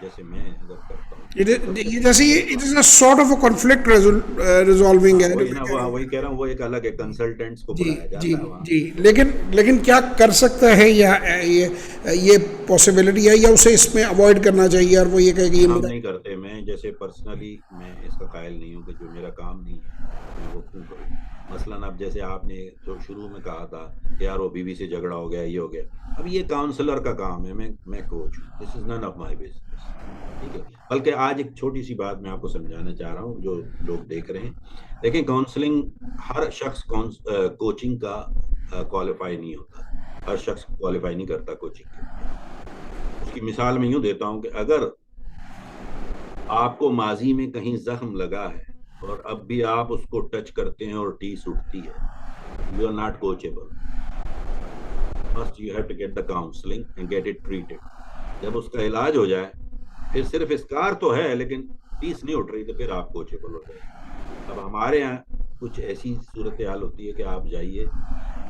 جیسے میں اگر کرتا ہوں یہ جیسے it is a sort of a conflict resolving ہے. وہی نا وہی کہہ رہا ہوں, وہ ایک الگ ہے, کنسلٹینٹس کو جی بلایا جی جاتا ہے وہاں. جی, لیکن کیا کر سکتا ہے, یا یہ پاسبلٹی ہے, یا اسے اس میں اوائڈ کرنا چاہیے اور وہ یہ کہے کہ یہ ہم میرا. نہیں کرتے. میں جیسے پرسنلی میں اس کا قائل نہیں ہوں کہ جو میرا کام نہیں ہے میں وہ کیوں کروں. مثلاً اب جیسے آپ نے تو شروع میں کہا تھا کہ یار وہ بیوی سے جھگڑا ہو گیا, یہ ہو گیا, اب یہ کاؤنسلر کا کام ہے, میں کوچ ہوں, دس از نن آف مائی بزنس. ٹھیک ہے. بلکہ آج ایک چھوٹی سی بات میں آپ کو سمجھانا چاہ رہا ہوں جو لوگ دیکھ رہے ہیں. دیکھیں, کاؤنسلنگ, ہر شخص کوچنگ کا کوالیفائی نہیں ہوتا, ہر شخص کوالیفائی نہیں کرتا کوچنگ کے لیے. اس کی مثال میں یوں دیتا ہوں کہ اگر آپ کو ماضی میں کہیں زخم لگا ہے اور اب بھی آپ اس کو ٹچ کرتے ہیں اور ٹیس اٹھتی ہے, you are not coachable. First you have to get the counselling and get it treated. جب اس کا علاج ہو جائے, پھر صرف اسکار تو ہے لیکن ٹیس نہیں اٹھ رہی, تو پھر آپ کوچیبل ہو جائے. اب ہمارے یہاں کچھ ایسی صورتحال ہوتی ہے کہ آپ جائیے,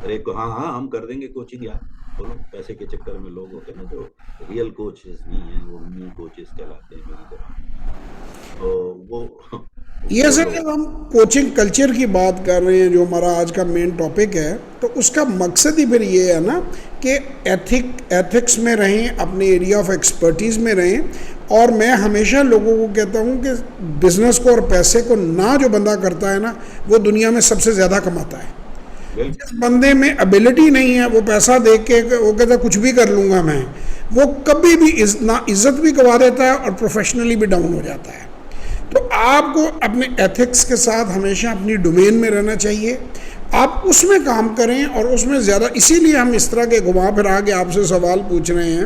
ارے ہاں ہم کر دیں گے کوچنگ, یار بولو. پیسے کے چکر میں لوگ ہوتے ہیں نا جو ریئل کوچز نہیں ہیں, وہ منی کوچز کہلاتے ہیں میری طرح. تو یہ وہ سر, لوگ جب ہم کوچنگ کلچر کی بات کر رہے ہیں جو ہمارا آج کا مین ٹاپک ہے, تو اس کا مقصد ہی پھر یہ ہے نا کہ ایتھکس میں رہیں, اپنے ایریا آف ایکسپرٹیز میں رہیں. اور میں ہمیشہ لوگوں کو کہتا ہوں کہ بزنس کو اور پیسے کو نہ جو بندہ کرتا ہے نا, وہ دنیا میں سب سے زیادہ کماتا ہے. جس بندے میں ابیلٹی نہیں ہے, وہ پیسہ دیکھ کے وہ کہتا ہے کچھ بھی کر لوں گا میں, وہ کبھی بھی نہ عزت بھی گوا دیتا ہے اور پروفیشنلی بھی ڈاؤن ہو جاتا ہے. تو آپ کو اپنے ایتھکس کے ساتھ ہمیشہ اپنی ڈومین میں رہنا چاہیے. آپ اس میں کام کریں, اور اس میں زیادہ, اسی لیے ہم اس طرح کے گھما پھرا کے آپ سے سوال پوچھ رہے ہیں,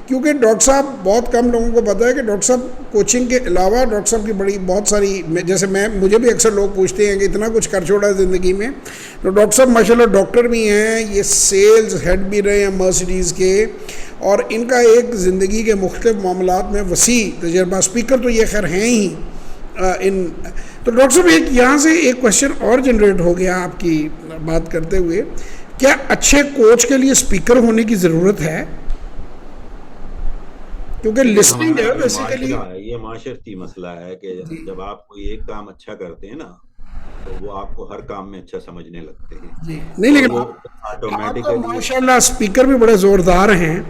کیونکہ ڈاکٹر صاحب, بہت کم لوگوں کو پتہ ہے کہ ڈاکٹر صاحب کوچنگ کے علاوہ ڈاکٹر صاحب کی بہت ساری, جیسے مجھے بھی اکثر لوگ پوچھتے ہیں کہ اتنا کچھ کر چھوڑا ہے زندگی میں. تو ڈاکٹر صاحب ماشاء اللہ ڈاکٹر بھی ہیں, یہ سیلز ہیڈ بھی رہے ہیں مرسیڈیز کے, اور ان کا ایک زندگی کے مختلف معاملات میں وسیع تجربہ. اسپیکر تو یہ خیر ہیں ہی. تو ڈاکٹر صاحب ایک یہاں سے ایک کوشچن اور جنریٹ ہو گیا آپ کی بات کرتے ہوئے, کیا اچھے کوچ کے لیے اسپیکر ہونے کی ضرورت ہے؟ کیونکہ لسننگ جو ہے بیسیکلی یہ معاشرتی مسئلہ ہے کہ جب آپ کوئی ایک کام اچھا کرتے ہیں نا, تو وہ آپ کو ہر کام میں اچھا سمجھنے لگتے ہیں. نہیں, لیکن آپ کا ماشاء اللہ اسپیکر بھی بڑے زوردار ہیں.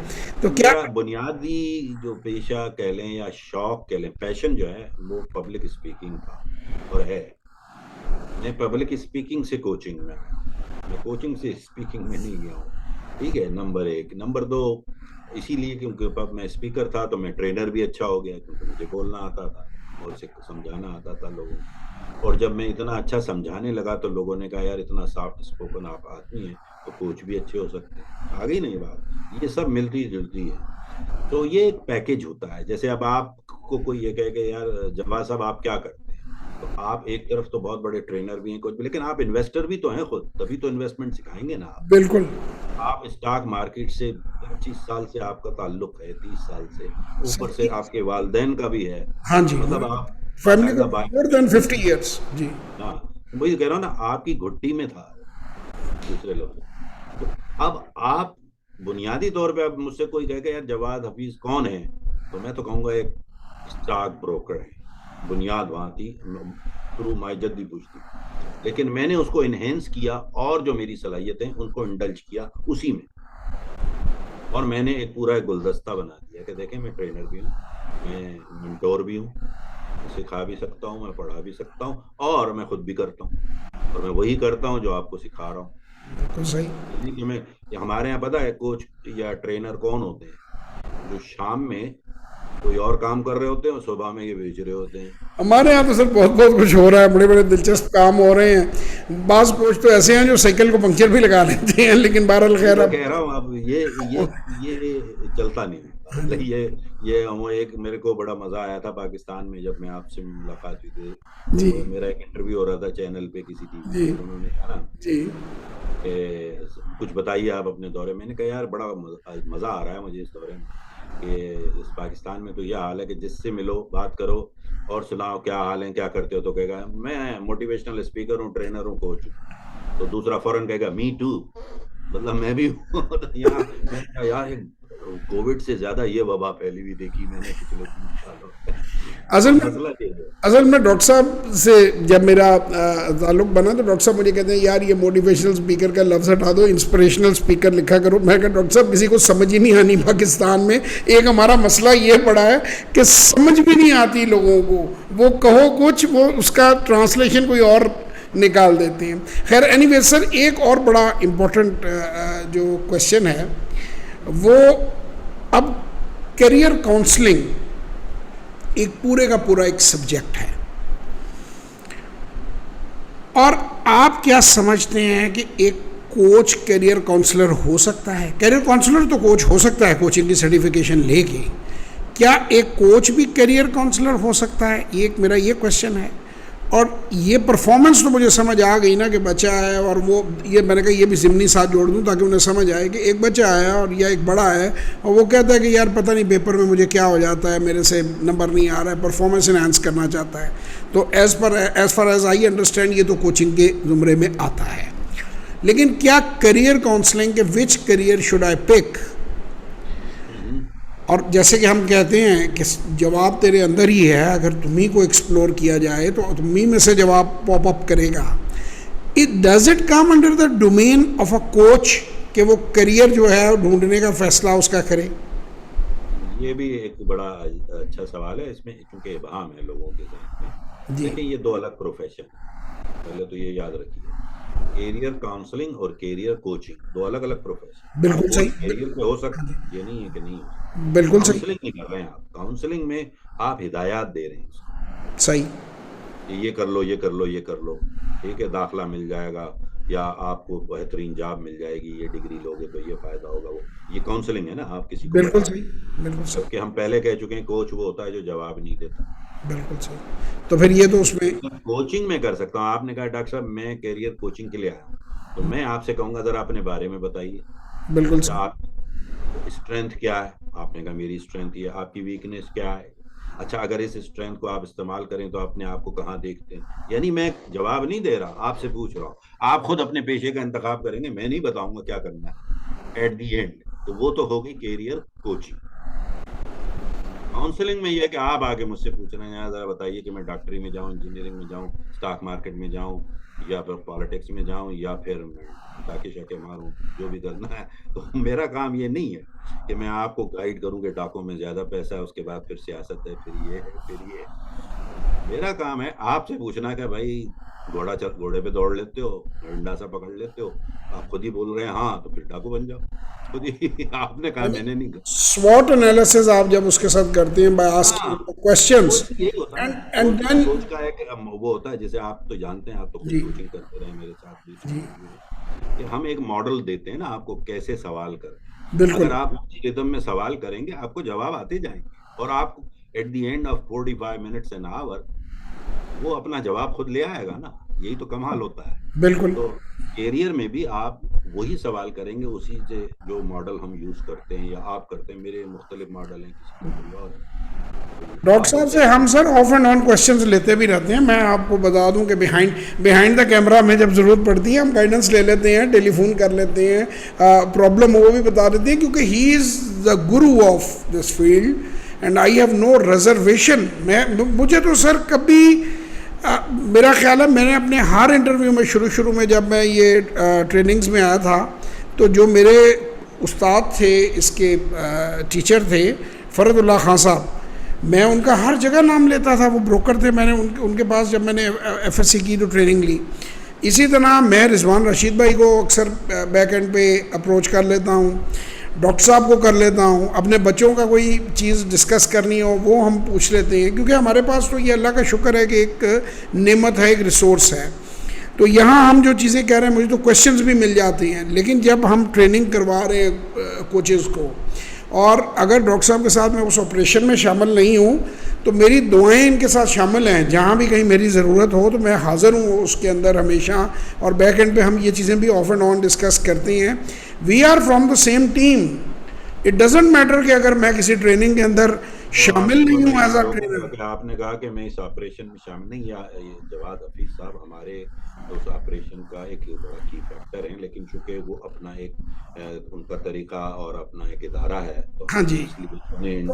تو کیا میرا بنیادی جو پیشہ کہہ لیں یا شوق کہہ لیں, پیشن جو ہے وہ پبلک اسپیکنگ تھا اور ہے. میں پبلک اسپیکنگ سے کوچنگ میں آیا ہوں, میں کوچنگ سے اسپیکنگ میں نہیں گیا ہوں. ٹھیک ہے, نمبر ایک. نمبر دو, اسی لیے کیونکہ میں اسپیکر تھا تو میں ٹرینر بھی اچھا ہو گیا, کیونکہ مجھے بولنا آتا تھا اور اسے سمجھانا آتا تھا لوگوں کو. اور جب میں اتنا اچھا سمجھانے لگا تو لوگوں نے کہا یار اتنا سافٹ اسپوکن آپ آدمی ہیں تو کوچ بھی اچھے ہو سکتے ہیں. آ گئی نہیں بات, یہ سب ملتی جلتی ہے. تو یہ ایک پیکج ہوتا ہے. جیسے اب آپ کو کوئی یہ کہے کہ یار جواز صاحب آپ کیا کرتے ہیں, تو آپ ایک طرف تو بہت بڑے ٹرینر بھی ہیں کوچ بھی, لیکن آپ انویسٹر بھی تو ہیں خود, تبھی تو انویسٹمنٹ سکھائیں گے نا آپ. بالکل, آپ اسٹاک مارکیٹ سے 25 سال سے آپ کا تعلق ہے, 30 سال سے, اوپر سے آپ کے والدین کا بھی ہے. ہاں جی, مطلب آپ فیملی کا باقاعدہ مور دین 50 ایئرس. جی ہاں, وہی کہہ رہا ہوں نا, آپ کی گھٹی میں تھا دوسرے لوگ. تو اب آپ بنیادی طور پہ اب مجھ سے کوئی کہے کہ یار جواد حفیظ کون ہے, تو میں تو کہوں گا ایک اسٹاک بروکر ہے. بنیاد وہاں تھی, شروع مائی جدی پوچھتی, لیکن میں نے اس کو انہینس کیا اور جو میری صلاحیتیں ان کو انڈلج کیا اسی میں. اور میں نے ایک پورا گلدستہ بنا دیا کہ دیکھیں میں ٹرینر بھی ہوں, میں منٹور بھی ہوں, میں سکھا بھی سکتا ہوں, میں پڑھا بھی سکتا ہوں, اور میں خود بھی کرتا ہوں, اور میں وہی کرتا ہوں جو آپ کو سکھا رہا ہوں. بالکل صحیح. ہمارے یہاں پتہ ہے کوچ یا ٹرینر کون ہوتے ہیں, جو شام میں کوئی اور کام کر رہے ہوتے ہیں اور صبح میں یہ بیچ رہے ہوتے ہیں. ہمارے یہاں تو سر بہت کچھ ہو رہا ہے, بڑے بڑے دلچسپ کام ہو رہے ہیں. بعض کوچ تو ایسے ہیں جو سائیکل کو پنکچر بھی لگا لیتے ہیں, لیکن بہرحال خیر. کہہ رہا ہوں اب یہ چلتا نہیں ہوتا. مطلب یہ ایک میرے کو بڑا مزہ آیا تھا پاکستان میں جب میں آپ سے ملاقات ہوئی تھی, تو میرا ایک انٹرویو ہو رہا تھا چینل پہ کسی ٹی وی پہ, انہوں نے کہا نا کہ کچھ بتائیے آپ اپنے دورے. میں نے کہا یار بڑا مزہ آ رہا ہے مجھے اس دورے میں, کہ اس پاکستان میں تو یہ حال ہے کہ جس سے ملو بات کرو اور سناؤ کیا حال ہے, کیا کرتے ہو, تو کہے گا میں موٹیویشنل اسپیکر ہوں, ٹرینر ہوں, کوچ ہوں. تو دوسرا فوراً کہے گا می ٹو, مطلب میں بھی ہوں. یار ایک کووڈ سے زیادہ یہ وبا پھیلی ہوئی دیکھی میں نے پچھلے 3 سالوں میں. اصل میں ڈاکٹر صاحب سے جب میرا تعلق بنا تو ڈاکٹر صاحب مجھے کہتے ہیں یار یہ موٹیویشنل اسپیکر کا لفظ ہٹا دو, انسپریشنل اسپیکر لکھا کرو. میں کہا ڈاکٹر صاحب کسی کو سمجھ ہی نہیں آنی پاکستان میں. ایک ہمارا مسئلہ یہ پڑا ہے کہ سمجھ بھی نہیں آتی لوگوں کو, وہ کہو کچھ وہ اس کا ٹرانسلیشن کوئی اور نکال دیتے ہیں. خیر اینی وے سر, ایک اور بڑا امپورٹنٹ جو کویشچن ہے وہ اب کیریئر کاؤنسلنگ ایک پورے کا پورا ایک سبجیکٹ ہے, اور آپ کیا سمجھتے ہیں کہ ایک کوچ کیریئر کاؤنسلر ہو سکتا ہے؟ کیریئر کاؤنسلر تو کوچ ہو سکتا ہے کوچنگ کی سرٹیفکیشن لے کے, کیا ایک کوچ بھی کیریئر کاؤنسلر ہو سکتا ہے؟ ایک میرا یہ کویشچن ہے. اور یہ پرفارمنس تو مجھے سمجھ آ گئی نا کہ بچہ ہے, اور وہ یہ میں نے کہا یہ بھی ضمنی ساتھ جوڑ دوں تاکہ انہیں سمجھ آئے کہ ایک بچہ آیا اور یا ایک بڑا ہے اور وہ کہتا ہے کہ یار پتہ نہیں پیپر میں مجھے کیا ہو جاتا ہے, میرے سے نمبر نہیں آ رہا ہے, پرفارمنس انہانس کرنا چاہتا ہے. تو as far as I understand یہ تو کوچنگ کے زمرے میں آتا ہے. لیکن کیا کیریئر کاؤنسلنگ کے وچ کیریئر شوڈ آئی پک, اور جیسے کہ ہم کہتے ہیں کہ جواب تیرے اندر ہی ہے, اگر تمہیں کو ایکسپلور کیا جائے تو تمہیں میں سے جواب پاپ اپ کرے گا. Does it come under the domain of a coach کہ وہ کیریئر جو ہے ڈھونڈنے کا فیصلہ اس کا کرے؟ یہ بھی ایک بڑا اچھا سوال ہے, اس میں چونکہ ابہام ہے لوگوں کے ذہن میں. لیکن یہ 2 الگ پروفیشن ہیں, پہلے تو یہ یاد رکھیے. کیریئر کاؤنسلنگ اور کیریئر کوچنگ 2 الگ الگ پروفیشن. بالکل صحیح. کیریئر پہ ہو سکتا ہے, یہ نہیں ہے کہ نہیں ہو سکتا. بالکل صحیح. کاؤنسلنگ نہیں کر رہے ہیں آپ, کاؤنسلنگ میں آپ ہدایات دے رہے ہیں. صحیح. یہ کر لو, یہ کر لو, یہ کر لو, ٹھیک ہے, داخلہ مل جائے گا, یا آپ کو بہترین جاب مل جائے گی, یہ ڈگری لوگے تو یہ فائدہ ہوگا. وہ یہ کاؤنسلنگ ہے نا, آپ کسی کو. بالکل صحیح. بالکل صحیح. کہ ہم پہلے کہہ چکے ہیں کوچ وہ ہوتا ہے جو جواب نہیں دیتا. بالکل صحیح. تو پھر یہ تو اس میں کوچنگ میں کر سکتا ہوں. آپ نے کہا ڈاکٹر صاحب میں کیریئر کوچنگ کے لیے آیا ہوں, تو میں آپ سے کہوں گا ذرا اپنے بارے میں بتائیے. بالکل صحیح. آپ اسٹرینتھ کیا ہے؟ آپ نے کہا میری اسٹرینتھ یہ. آپ کی ویکنیس کیا ہے؟ اچھا, اگر اس اسٹرینتھ کو آپ استعمال کریں تو اپنے آپ کو کہاں دیکھتے ہیں؟ یعنی میں جواب نہیں دے رہا, آپ سے پوچھ رہا ہوں. آپ خود اپنے پیشے کا انتخاب کریں گے, میں نہیں بتاؤں گا کیا کرنا ہے ایٹ دی اینڈ. تو وہ تو ہوگی کیریئر کوچنگ. کاؤنسلنگ میں یہ ہے کہ آپ آگے مجھ سے پوچھ رہے ہیں ذرا بتائیے کہ میں ڈاکٹری میں جاؤں, انجینئرنگ میں جاؤں, اسٹاک مارکیٹ میں جاؤں, یا پھر پالیٹکس میں جاؤں, یا پھر میں ڈاکے شاکے ماروں, جو بھی کرنا ہے. تو میرا کام یہ نہیں ہے کہ میں آپ کو گائیڈ کروں کہ ڈاکوں میں زیادہ پیسہ ہے, اس کے بعد پھر سیاست ہے, پھر یہ ہے, پھر یہ ہے. میرا کام ہے آپ سے پوچھنا کہ بھائی گھوڑے پہ دوڑ لیتے ہو, ڈنڈا سا پکڑ لیتے ہو, آپ خود ہی بول رہے ہیں ہاں, تو پھر ڈاکو بن جاؤ. آپ نے کہا میں نے نہیں کہا. SWOT انالیسس آپ جب اس کے ساتھ کرتے ہیں by asking questions, and then سوچ کا ہے کہ وہ ہوتا ہے جیسے آپ تو جانتے ہیں, آپ تو کوچنگ کرتے رہے میرے ساتھ بھی, کہ ہم ایک ماڈل دیتے ہیں نا آپ کو کیسے سوال کریں. اگر آپ ریدم میں سوال کریں گے آپ کو جواب آتے جائیں گے, اور آپ at the end of 45 minutes an hour وہ اپنا جواب خود لے آئے گا نا. یہی تو کمال ہوتا ہے. بالکل. تو کیریئر میں بھی آپ وہی سوال کریں گے, اسی سے جو ماڈل ہم یوز کرتے ہیں یا آپ کرتے ہیں. میرے مختلف ماڈل ہیں, کسی کو کوئی اور. ڈاکٹر صاحب سے ہم سر آف اینڈ آن کویشچنز لیتے بھی رہتے ہیں. میں آپ کو بتا دوں کہ بیہائنڈ دا کیمرہ میں جب ضرورت پڑتی ہے ہم گائیڈنس لے لیتے ہیں, ٹیلی فون کر لیتے ہیں, پرابلم وہ بھی بتا دیتے ہیں, کیونکہ he is the guru of this field and I have no reservation. مجھے تو سر کبھی میرا خیال ہے میں نے اپنے ہر انٹرویو میں شروع میں جب میں یہ ٹریننگز میں آیا تھا تو جو میرے استاد تھے, اس کے ٹیچر تھے فرد اللہ خان صاحب, میں ان کا ہر جگہ نام لیتا تھا. وہ بروکر تھے, میں نے ان کے پاس جب میں نے FSC کی تو ٹریننگ لی. اسی طرح میں رضوان رشید بھائی کو اکثر بیک اینڈ پہ اپروچ کر لیتا ہوں, ڈاکٹر صاحب کو کر لیتا ہوں, اپنے بچوں کا کوئی چیز ڈسکس کرنی ہو وہ ہم پوچھ لیتے ہیں, کیونکہ ہمارے پاس تو یہ اللہ کا شکر ہے کہ ایک نعمت ہے, ایک ریسورس ہے. تو یہاں ہم جو چیزیں کہہ رہے ہیں مجھے تو کویشچنز بھی مل جاتے ہیں. لیکن جب ہم ٹریننگ کروا رہے ہیں کوچز کو, اور اگر ڈاکٹر صاحب کے ساتھ میں اس آپریشن میں شامل نہیں ہوں تو میری دعائیں ان کے ساتھ شامل ہیں. جہاں بھی کہیں میری ضرورت ہو تو میں حاضر ہوں اس کے اندر ہمیشہ, اور بیک اینڈ پہ ہم یہ چیزیں بھی آف اینڈ آن ڈسکس کرتے ہیں. We are from the same team. It doesn't matter کہ اگر میں کسی ٹریننگ کے اندر تو آپ شامل نہیں کو ہوں ایز اے معلوم ٹرینر. ہوگا کہ آپ نے کہا کہ میں اس آپریشن میں شامل نہیں، یا یہ جواد حفیظ صاحب ہمارے اس آپریشن کا ایک بڑا کی فیکٹر ہیں، لیکن چونکہ وہ اپنا ایک ان کا طریقہ اور اپنا ایک ادارہ ہے، تو ہاں ہم جی. اس لیے انہیں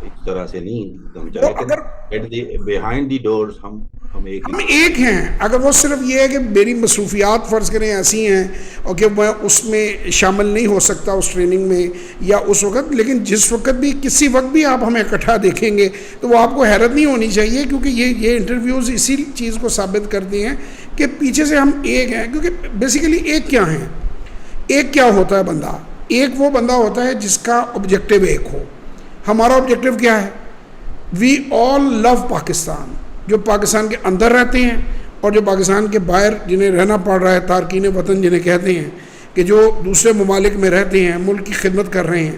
اس طرح سے نہیں سمجھا، وہ لیکن اگر at the behind the doors ہم ایک ہی ہم ٹیم ایک ہیں، اگر وہ صرف یہ ہے کہ میری مصروفیات فرض کریں ایسی ہیں اور کہ میں اس میں شامل نہیں ہو سکتا اس ٹریننگ میں یا اس وقت، لیکن جس وقت بھی کسی وقت بھی آپ ہمیں اکٹھا دیکھیں گے تو وہ آپ کو حیرت نہیں ہونی چاہیے، کیونکہ یہ انٹرویوز اسی چیز کو ثابت کرتی ہیں کہ پیچھے سے ہم ایک ہیں. کیونکہ بیسیکلی ایک کیا ہیں، ایک کیا ہوتا ہے بندہ، ایک وہ بندہ ہوتا ہے جس کا آبجیکٹو ایک ہو. ہمارا آبجیکٹو کیا ہے؟ وی آل لو پاکستان. جو پاکستان کے اندر رہتے ہیں اور جو پاکستان کے باہر جنہیں رہنا پڑ رہا ہے، تارکین وطن جنہیں کہتے ہیں، کہ جو دوسرے ممالک میں رہتے ہیں، ملک کی خدمت کر رہے ہیں،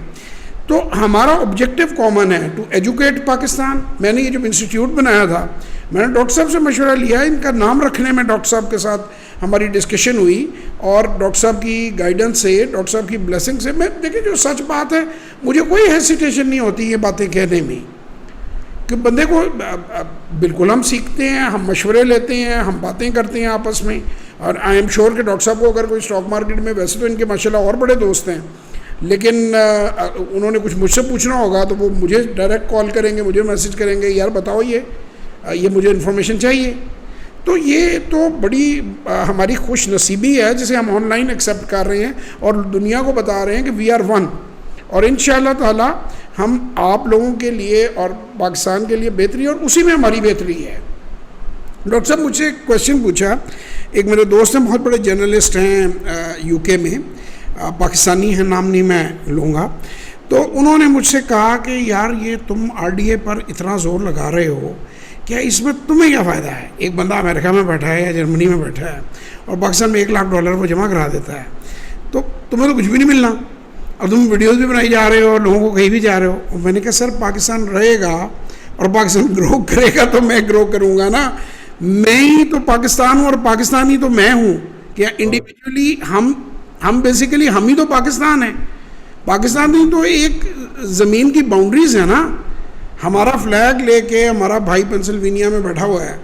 تو ہمارا آبجیکٹو کامن ہے ٹو ایجوکیٹ پاکستان. میں نے یہ جو انسٹیٹیوٹ بنایا تھا، میں نے ڈاکٹر صاحب سے مشورہ لیا، ان کا نام رکھنے میں ڈاکٹر صاحب کے ساتھ ہماری ڈسکشن ہوئی، اور ڈاکٹر صاحب کی گائیڈنس سے، ڈاکٹر صاحب کی بلیسنگ سے، میں دیکھیں جو سچ بات ہے مجھے کوئی ہیسیٹیشن نہیں ہوتی یہ باتیں کہنے میں، کہ بندے کو بالکل ہم سیکھتے ہیں، ہم مشورے لیتے ہیں، ہم باتیں کرتے ہیں آپس میں. اور آئی ایم شیور کہ ڈاکٹر صاحب کو اگر کوئی اسٹاک مارکیٹ میں، ویسے تو ان کے ماشاءاللہ اور بڑے دوست ہیں، لیکن انہوں نے کچھ مجھ سے پوچھنا ہوگا تو وہ مجھے ڈائریکٹ کال کریں گے، مجھے میسج کریں گے، یار بتاؤ یہ مجھے انفارمیشن چاہیے. تو یہ تو بڑی ہماری خوش نصیبی ہے جسے ہم آن لائن ایکسیپٹ کر رہے ہیں اور دنیا کو بتا رہے ہیں کہ وی آر ون، اور انشاءاللہ تعالی ہم آپ لوگوں کے لیے اور پاکستان کے لیے بہتری، اور اسی میں ہماری بہتری ہے. ڈاکٹر صاحب مجھ سے ایک کویشچن پوچھا، ایک میرے دوست ہیں، بہت بڑے جرنلسٹ ہیں یو کے میں، پاکستانی ہیں، نام نہیں میں لوں گا، تو انہوں نے مجھ سے کہا کہ یار یہ تم آر ڈی اے پر اتنا زور لگا رہے ہو، کیا اس میں تمہیں کیا فائدہ ہے؟ ایک بندہ امریکہ میں بیٹھا ہے یا جرمنی میں بیٹھا ہے اور پاکستان میں $1,00,000 وہ جمع کرا دیتا ہے، تو تمہیں تو کچھ بھی نہیں ملنا، اور تم ویڈیوز بھی بنائی جا رہے ہو، لوگوں کو کہیں بھی جا رہے ہو. میں نے کہا سر پاکستان رہے گا اور پاکستان گرو کرے گا تو میں گرو کروں گا نا، میں ہی تو پاکستان ہوں اور پاکستانی تو میں ہوں. کیا انڈیویجولی ہم بیسیکلی ہم ہی تو پاکستان ہیں. پاکستان ہی تو ایک زمین کی باؤنڈریز ہے نا. ہمارا فلیگ لے کے ہمارا بھائی پینسلوینیا میں بیٹھا ہوا ہے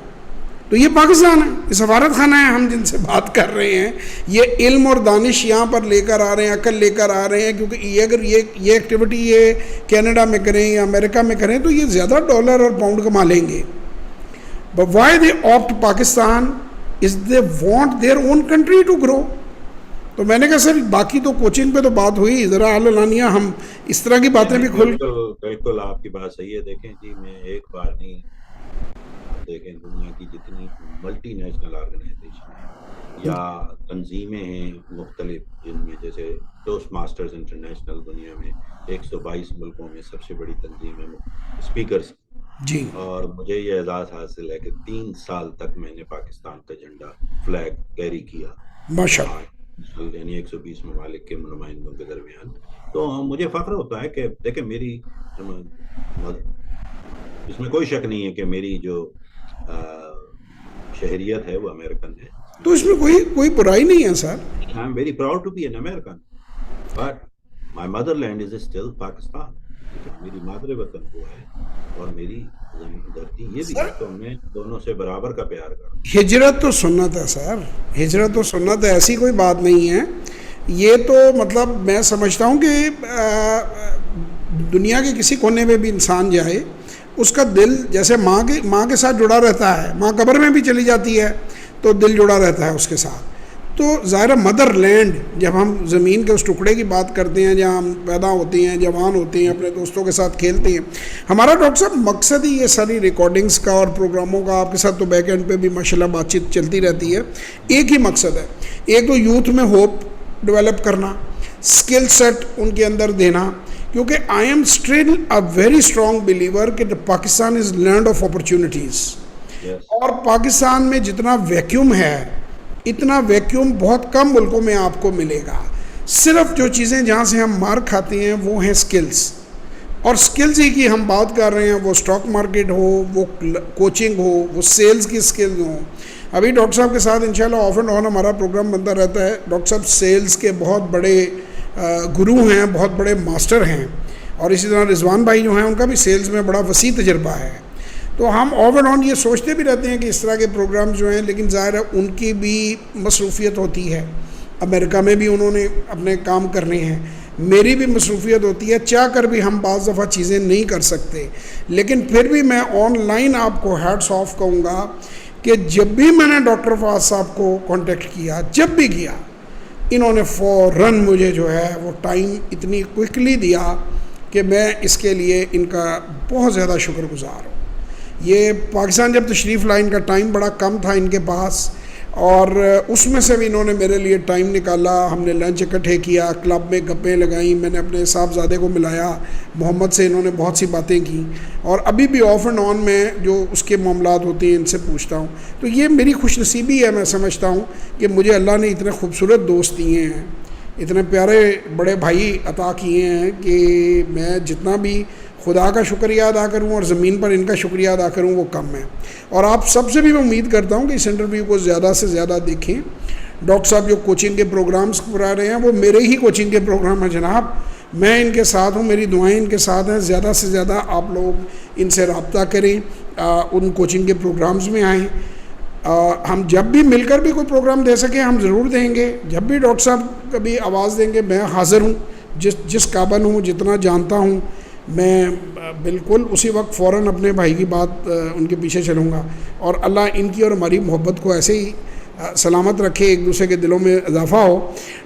تو یہ پاکستان ہے، یہ سفارت خانہ ہے ہم جن سے بات کر رہے ہیں. یہ علم اور دانش یہاں پر لے کر آ رہے ہیں، عقل لے کر آ رہے ہیں، کیونکہ یہ اگر یہ ایکٹیویٹی یہ کینیڈا میں کریں یا امریکہ میں کریں تو یہ زیادہ ڈالر اور پاؤنڈ کما لیں گے. But why they opt Pakistan as they want their own country to grow. تو میں نے کہا سر باقی تو کوچنگ پہ تو بات ہوئی، ذرا علانیہ ہم اس طرح کی باتیں بھی کھول. بالکل آپ کی بات صحیح ہے. دیکھیں جی، میں ایک بار نہیں، دیکھیں دنیا کی جتنی ملٹی نیشنل آرگنائزیشن ہیں یا تنظیمیں ہیں مختلف، جن میں جیسے ٹوسٹ ماسٹرز انٹرنیشنل دنیا میں 122 ملکوں میں سب سے بڑی تنظیم ہے اسپیکرز جی، اور مجھے یہ اعزاز حاصل ہے کہ 3 سال تک میں نے پاکستان کا جھنڈا فلیگ کیری کیا، ماشاء اللہ. یعنی 120 ممالک کے نمائندوں کے درمیان. تو مجھے فخر ہوتا ہے کہ دیکھیں میری، اس میں کوئی شک نہیں ہے کہ میری جو شہریت ہے وہ امریکن ہے. تو اس میں کوئی برائی نہیں ہے سر. I am very proud to be an American, but my motherland is still Pakistan. میری مادر وطن وہ ہے اور میری دھرتی یہ بھی ہے، تو میں دونوں سے برابر کا پیار کرتا ہوں. ہجرت تو سنت ہے سر، ہجرت تو سنت ہے، ایسی کوئی بات نہیں ہے. یہ تو مطلب میں سمجھتا ہوں کہ دنیا کے کسی کونے میں بھی انسان جائے، اس کا دل جیسے ماں کے ساتھ جڑا رہتا ہے، ماں قبر میں بھی چلی جاتی ہے تو دل جڑا رہتا ہے اس کے ساتھ. تو ظاہر مدر لینڈ، جب ہم زمین کے اس ٹکڑے کی بات کرتے ہیں جہاں ہم پیدا ہوتے ہیں، جوان ہوتے ہیں، اپنے دوستوں کے ساتھ کھیلتے ہیں، ہمارا ڈاکٹر صاحب مقصد ہی یہ ساری ریکارڈنگز کا اور پروگراموں کا، آپ کے ساتھ تو بیک اینڈ پہ بھی ماشاءاللہ بات چیت چلتی رہتی ہے، ایک ہی مقصد ہے. ایک تو یوتھ میں ہوپ ڈیولپ کرنا، اسکل سیٹ ان کے اندر دینا، کیونکہ I am still a very strong believer کہ پاکستان از لینڈ آف اپرچونیٹیز. اور پاکستان میں جتنا ویکیوم ہے، اتنا ویکیوم بہت کم ملکوں میں آپ کو ملے گا. صرف جو چیزیں جہاں سے ہم مار کھاتے ہیں وہ ہیں سکلز، اور سکلز ہی کی ہم بات کر رہے ہیں، وہ اسٹاک مارکیٹ ہو، وہ کوچنگ ہو، وہ سیلز کی سکلز ہوں. ابھی ڈاکٹر صاحب کے ساتھ انشاءاللہ آف اینڈ آن ہمارا پروگرام بنتا رہتا ہے. ڈاکٹر صاحب سیلز کے بہت بڑے گرو ہیں، بہت بڑے ماسٹر ہیں. اور اسی طرح رضوان بھائی جو ہیں ان کا بھی سیلز میں بڑا وسیع تجربہ ہے. تو ہم آف اینڈ آن یہ سوچتے بھی رہتے ہیں کہ اس طرح کے پروگرام جو ہیں، لیکن ظاہر ہے ان کی بھی مصروفیت ہوتی ہے. امریکہ میں بھی انہوں نے اپنے کام کرنے ہیں، میری بھی مصروفیت ہوتی ہے، چاہ کر بھی ہم بعض دفعہ چیزیں نہیں کر سکتے. لیکن پھر بھی میں آن لائن آپ کو ہیڈس آف کہوں گا کہ جب بھی میں نے ڈاکٹر فواز صاحب کو کانٹیکٹ کیا، جب بھی کیا، انہوں نے فوراً مجھے جو ہے وہ ٹائم اتنی کوئکلی دیا کہ میں اس کے لیے ان کا بہت زیادہ شکر گزار ہوں. یہ پاکستان جب تشریف لائن کا ٹائم بڑا کم تھا ان کے پاس، اور اس میں سے بھی انہوں نے میرے لیے ٹائم نکالا. ہم نے لنچ اکٹھے کیا، کلب میں گپیں لگائیں، میں نے اپنے صاحبزادے کو ملایا، محمد سے انہوں نے بہت سی باتیں کی، اور ابھی بھی آف اینڈ آن میں جو اس کے معاملات ہوتے ہیں ان سے پوچھتا ہوں. تو یہ میری خوش نصیبی ہے، میں سمجھتا ہوں کہ مجھے اللہ نے اتنے خوبصورت دوست دیے ہیں، اتنے پیارے بڑے بھائی عطا کیے ہیں کہ میں جتنا بھی خدا کا شکریہ ادا کروں اور زمین پر ان کا شکریہ ادا کروں وہ کم ہے. اور آپ سب سے بھی میں امید کرتا ہوں کہ اس انٹرویو کو زیادہ سے زیادہ دیکھیں. ڈاکٹر صاحب جو کوچنگ کے پروگرامز کرا رہے ہیں وہ میرے ہی کوچنگ کے پروگرام ہیں جناب، میں ان کے ساتھ ہوں، میری دعائیں ان کے ساتھ ہیں. زیادہ سے زیادہ آپ لوگ ان سے رابطہ کریں، ان کوچنگ کے پروگرامز میں آئیں. ہم جب بھی مل کر بھی کوئی پروگرام دے سکیں ہم ضرور دیں گے. جب بھی ڈاکٹر صاحب کبھی آواز دیں گے میں حاضر ہوں، جس قابل ہوں، جتنا جانتا ہوں میں بالکل اسی وقت فوراً اپنے بھائی کی بات ان کے پیچھے چلوں گا. اور اللہ ان کی اور ہماری محبت کو ایسے ہی سلامت رکھے، ایک دوسرے کے دلوں میں اضافہ ہو.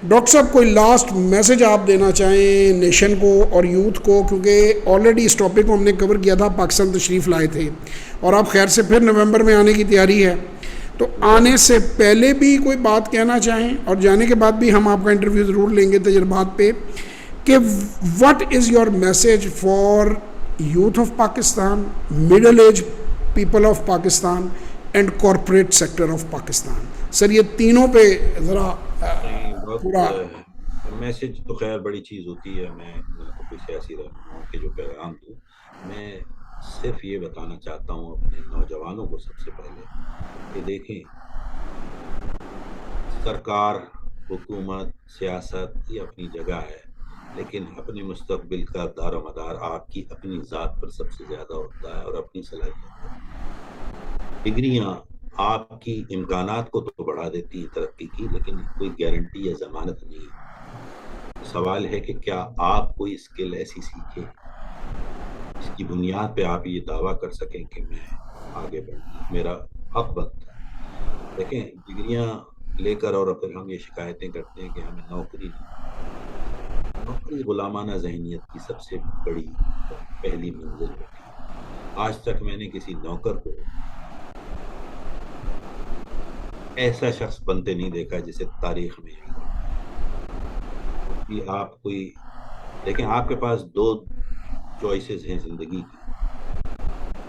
ڈاکٹر صاحب کوئی لاسٹ میسج آپ دینا چاہیں نیشن کو اور یوتھ کو، کیونکہ آلریڈی اس ٹاپک کو ہم نے کور کیا تھا، پاکستان تشریف لائے تھے اور آپ خیر سے پھر نومبر میں آنے کی تیاری ہے. تو آنے سے پہلے بھی کوئی بات کہنا چاہیں اور جانے کے بعد بھی ہم آپ کا انٹرویو ضرور لیں گے تجربات پہ، کہ what is your message for youth of Pakistan, middle age people of Pakistan and corporate sector of Pakistan. سر یہ تینوں پہ ذرا پورا میسج تو خیر بڑی چیز ہوتی ہے. میں کوئی سیاسی رہنماؤں کے جو پیغام دوں، میں صرف یہ بتانا چاہتا ہوں اپنے نوجوانوں کو سب سے پہلے کہ دیکھیں، سرکار، حکومت، سیاست یہ اپنی جگہ ہے، لیکن اپنے مستقبل کا دار و مدار آپ کی اپنی ذات پر سب سے زیادہ ہوتا ہے اور اپنی صلاحیت پر. ڈگریاں آپ کی امکانات کو تو بڑھا دیتی ہیں ترقی کی، لیکن کوئی گارنٹی یا ضمانت نہیں. سوال ہے کہ کیا آپ کوئی اسکل ایسی سیکھیں اس کی بنیاد پہ آپ یہ دعویٰ کر سکیں کہ میں آگے بڑھنا میرا حق بنتا ہے. دیکھیں، ڈگریاں لے کر اور پھر ہم یہ شکایتیں کرتے ہیں کہ ہمیں نوکری نہیں. نوکری غلامانہ ذہنیت کی سب سے بڑی پہلی منزل ہوتی ہے. آج تک میں نے کسی نوکر کو ایسا شخص بنتے نہیں دیکھا جسے تاریخ میں یاد رکھا. کہ آپ کوئی لیکن آپ کے پاس دو چوائسز ہیں زندگی کی.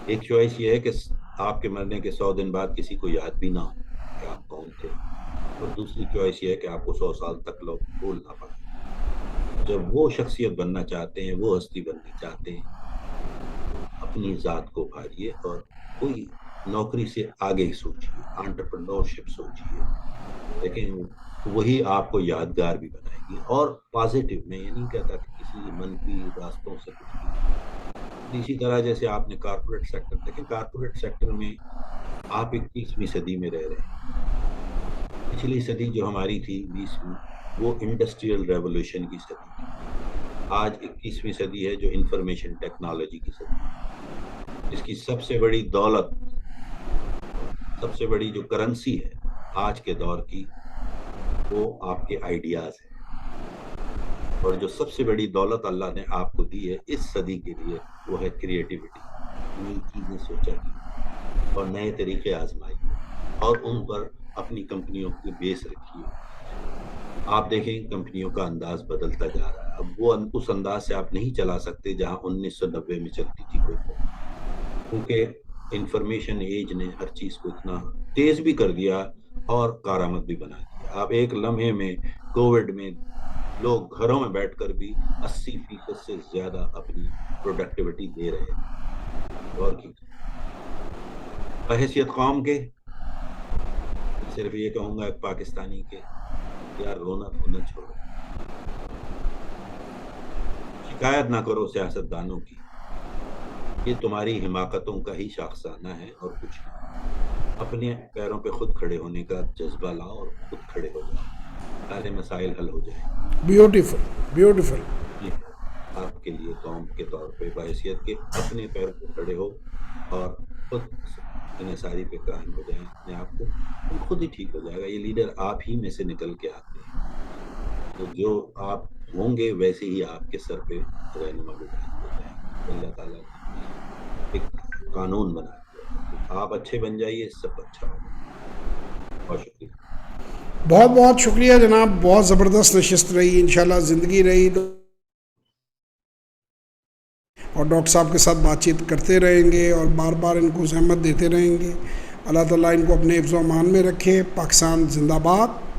ایک چوائس یہ ہے کہ آپ کے مرنے کے 100 دن بعد کسی کو یاد بھی نہ ہو کہ آپ کون تھے، اور دوسری چوائس یہ ہے کہ آپ کو 100 سال تک لوگ بھول نہ پائیں. جب وہ شخصیت بننا چاہتے ہیں، وہ ہستی بننی چاہتے ہیں، اپنی ذات کو بھالیے اور کوئی نوکری سے آگے سوچیے، انٹرپرنورشپ سوچیے. لیکن وہی آپ کو یادگار بھی بنائے گی اور پازیٹیو. میں یہ نہیں کہتا کہ کسی منفی راستوں سے کچھ بھی. اسی طرح جیسے آپ نے کارپوریٹ سیکٹر دیکھیں، کارپوریٹ سیکٹر میں آپ 21ویں صدی میں رہ رہے ہیں. پچھلی صدی جو ہماری تھی 20ویں، وہ انڈسٹریل ریولوشن کی صدی تھی. آج 21ویں صدی ہے جو انفارمیشن ٹیکنالوجی کی صدی ہے. اس کی سب سے بڑی دولت، سب سے بڑی جو کرنسی ہے آج کے دور کی، وہ آپ کے آئیڈیاز ہیں. اور جو سب سے بڑی دولت اللہ نے آپ کو دی ہے اس صدی کے لیے، وہ ہے کریٹیوٹی. نئی چیزیں سوچا کی اور نئے طریقے آزمائیے اور ان پر اپنی کمپنیوں کی بیس رکھیے. آپ دیکھیں کمپنیوں کا انداز بدلتا جا رہا ہے. اب وہ اس انداز سے آپ نہیں چلا سکتے جہاں 1990 میں چلتی تھی کوئی قوم، کیونکہ انفارمیشن ایج نے ہر چیز کو اتنا تیز بھی کر دیا اور کارآمد بھی بنا دیا. آپ ایک لمحے میں کووڈ میں لوگ گھروں میں بیٹھ کر بھی 80% سے زیادہ اپنی پروڈکٹیوٹی دے رہے تھے. اور کی بحیثیت قوم کے صرف یہ کہوں گا ایک پاکستانی کے، یار رونا دھونا چھوڑو. شکایت نہ کرو سیاست دانوں کی، یہ تمہاری حماقتوں کا ہی شاخسانہ ہے اور کچھ نہیں۔ اپنے پیروں پہ خود کھڑے ہونے کا جذبہ لاؤ اور خود کھڑے ہو جاؤ، سارے مسائل حل ہو جائیں گے۔ Beautiful, beautiful. جی، آپ کے لیے قوم کے طور پہ بحیثیت کے اپنے پیر پہ کھڑے ہو اور خود انحصاری پہ قائم ہو جائیں اپنے آپ کو، تو خود ہی ٹھیک ہو جائے گا۔ یہ لیڈر آپ ہی میں سے نکل کے آتے ہیں، تو جو آپ ہوں گے ویسے ہی آپ کے سر پہ رہنما بٹھا دیا جائے گا۔ اللہ تعالیٰ نے ایک قانون بنا دیا ہے کہ آپ اچھے بن جائیے، سب اچھا ہوگا۔ بہت شکریہ۔ بہت بہت شکریہ جناب، بہت زبردست نشست رہی، انشاءاللہ زندگی رہی تو اور ڈاکٹر صاحب کے ساتھ بات چیت کرتے رہیں گے اور بار بار ان کو زحمت دیتے رہیں گے۔ اللہ تعالیٰ ان کو اپنے حفظ و امان میں رکھے۔ پاکستان زندہ باد۔